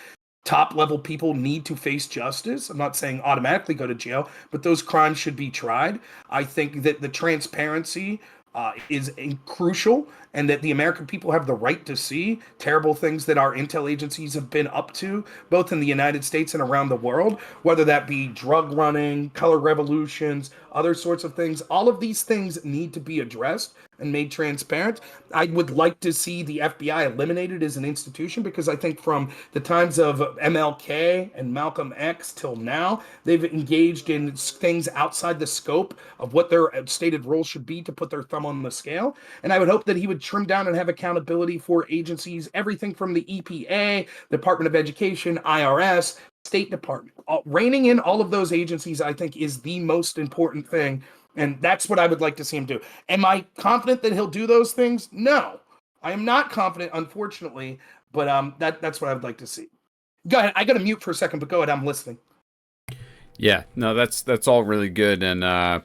top level people need to face justice. I'm not saying automatically go to jail, but those crimes should be tried. I think that the transparency is crucial, and that the American people have the right to see terrible things that our intel agencies have been up to, both in the United States and around the world, whether that be drug running, color revolutions, other sorts of things. All of these things need to be addressed and made transparent. I would like to see the FBI eliminated as an institution, because I think from the times of MLK and Malcolm X till now, they've engaged in things outside the scope of what their stated role should be to put their thumb on the scale. And I would hope that he would trim down and have accountability for agencies, everything from the EPA, Department of Education, IRS, State Department. Reining in all of those agencies, I think, is the most important thing. And that's what I would like to see him do. Am I confident that he'll do those things? No. I am not confident, unfortunately, but that's what I would like to see. Go ahead. I got to mute for a second, but go ahead. I'm listening.
Yeah, no, that's all really good, and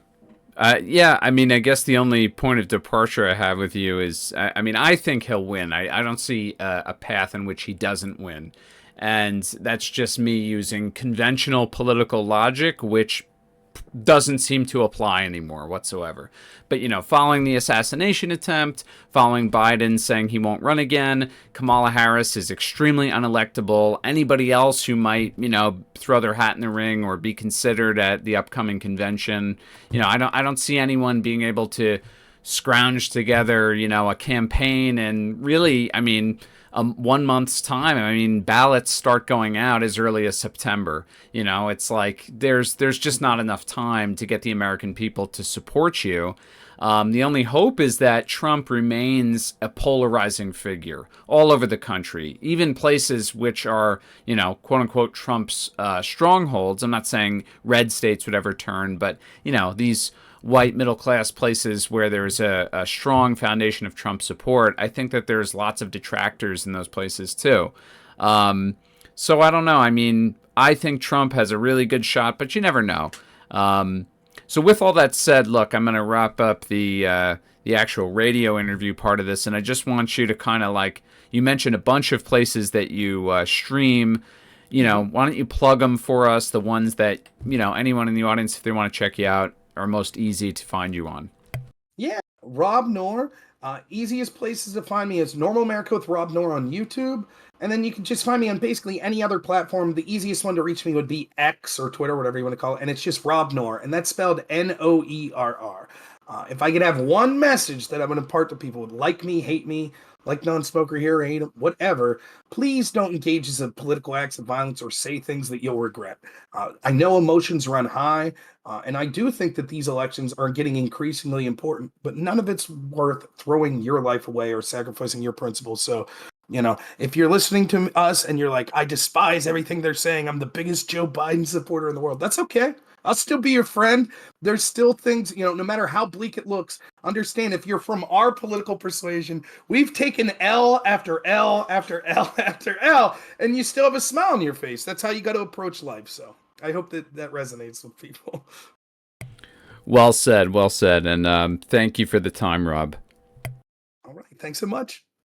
yeah, I mean, I guess the only point of departure I have with you is, I mean, I think he'll win. I don't see a path in which he doesn't win, and that's just me using conventional political logic, which doesn't seem to apply anymore whatsoever. But, following the assassination attempt, following Biden saying he won't run again, Kamala Harris is extremely unelectable. Anybody else who might, throw their hat in the ring or be considered at the upcoming convention, I don't see anyone being able to scrounge together, a campaign. And really, I mean, 1 month's time. I mean, ballots start going out as early as September. It's like there's just not enough time to get the American people to support you. The only hope is that Trump remains a polarizing figure all over the country, even places which are, quote unquote, Trump's strongholds. I'm not saying red states would ever turn, but, these white middle class places where there's a strong foundation of Trump support, I think that there's lots of detractors in those places too. So I don't know. I mean, I think Trump has a really good shot, but you never know. So with all that said, look, I'm going to wrap up the actual radio interview part of this, and I just want you to kind of like, you mentioned a bunch of places that you stream. Why don't you plug them for us, the ones that, anyone in the audience, if they want to check you out, are most easy to find you on?
Yeah, Rob Noerr. Easiest places to find me is Normal America with Rob Noerr on YouTube. And then you can just find me on basically any other platform. The easiest one to reach me would be X or Twitter, whatever you want to call it. And it's just Rob Noerr. And that's spelled Noerr. If I could have one message that I would impart to people, like me, hate me, like non-smoker here, hate them, whatever, please don't engage in political acts of violence or say things that you'll regret. I know emotions run high, and I do think that these elections are getting increasingly important, but none of it's worth throwing your life away or sacrificing your principles. So, if you're listening to us and you're like, I despise everything they're saying, I'm the biggest Joe Biden supporter in the world, that's okay. I'll still be your friend. There's still things, no matter how bleak it looks, understand if you're from our political persuasion, we've taken L after L after L after L, and you still have a smile on your face. That's how you got to approach life. So I hope that resonates with people.
Well said, well said. And thank you for the time, Rob.
All right. Thanks so much.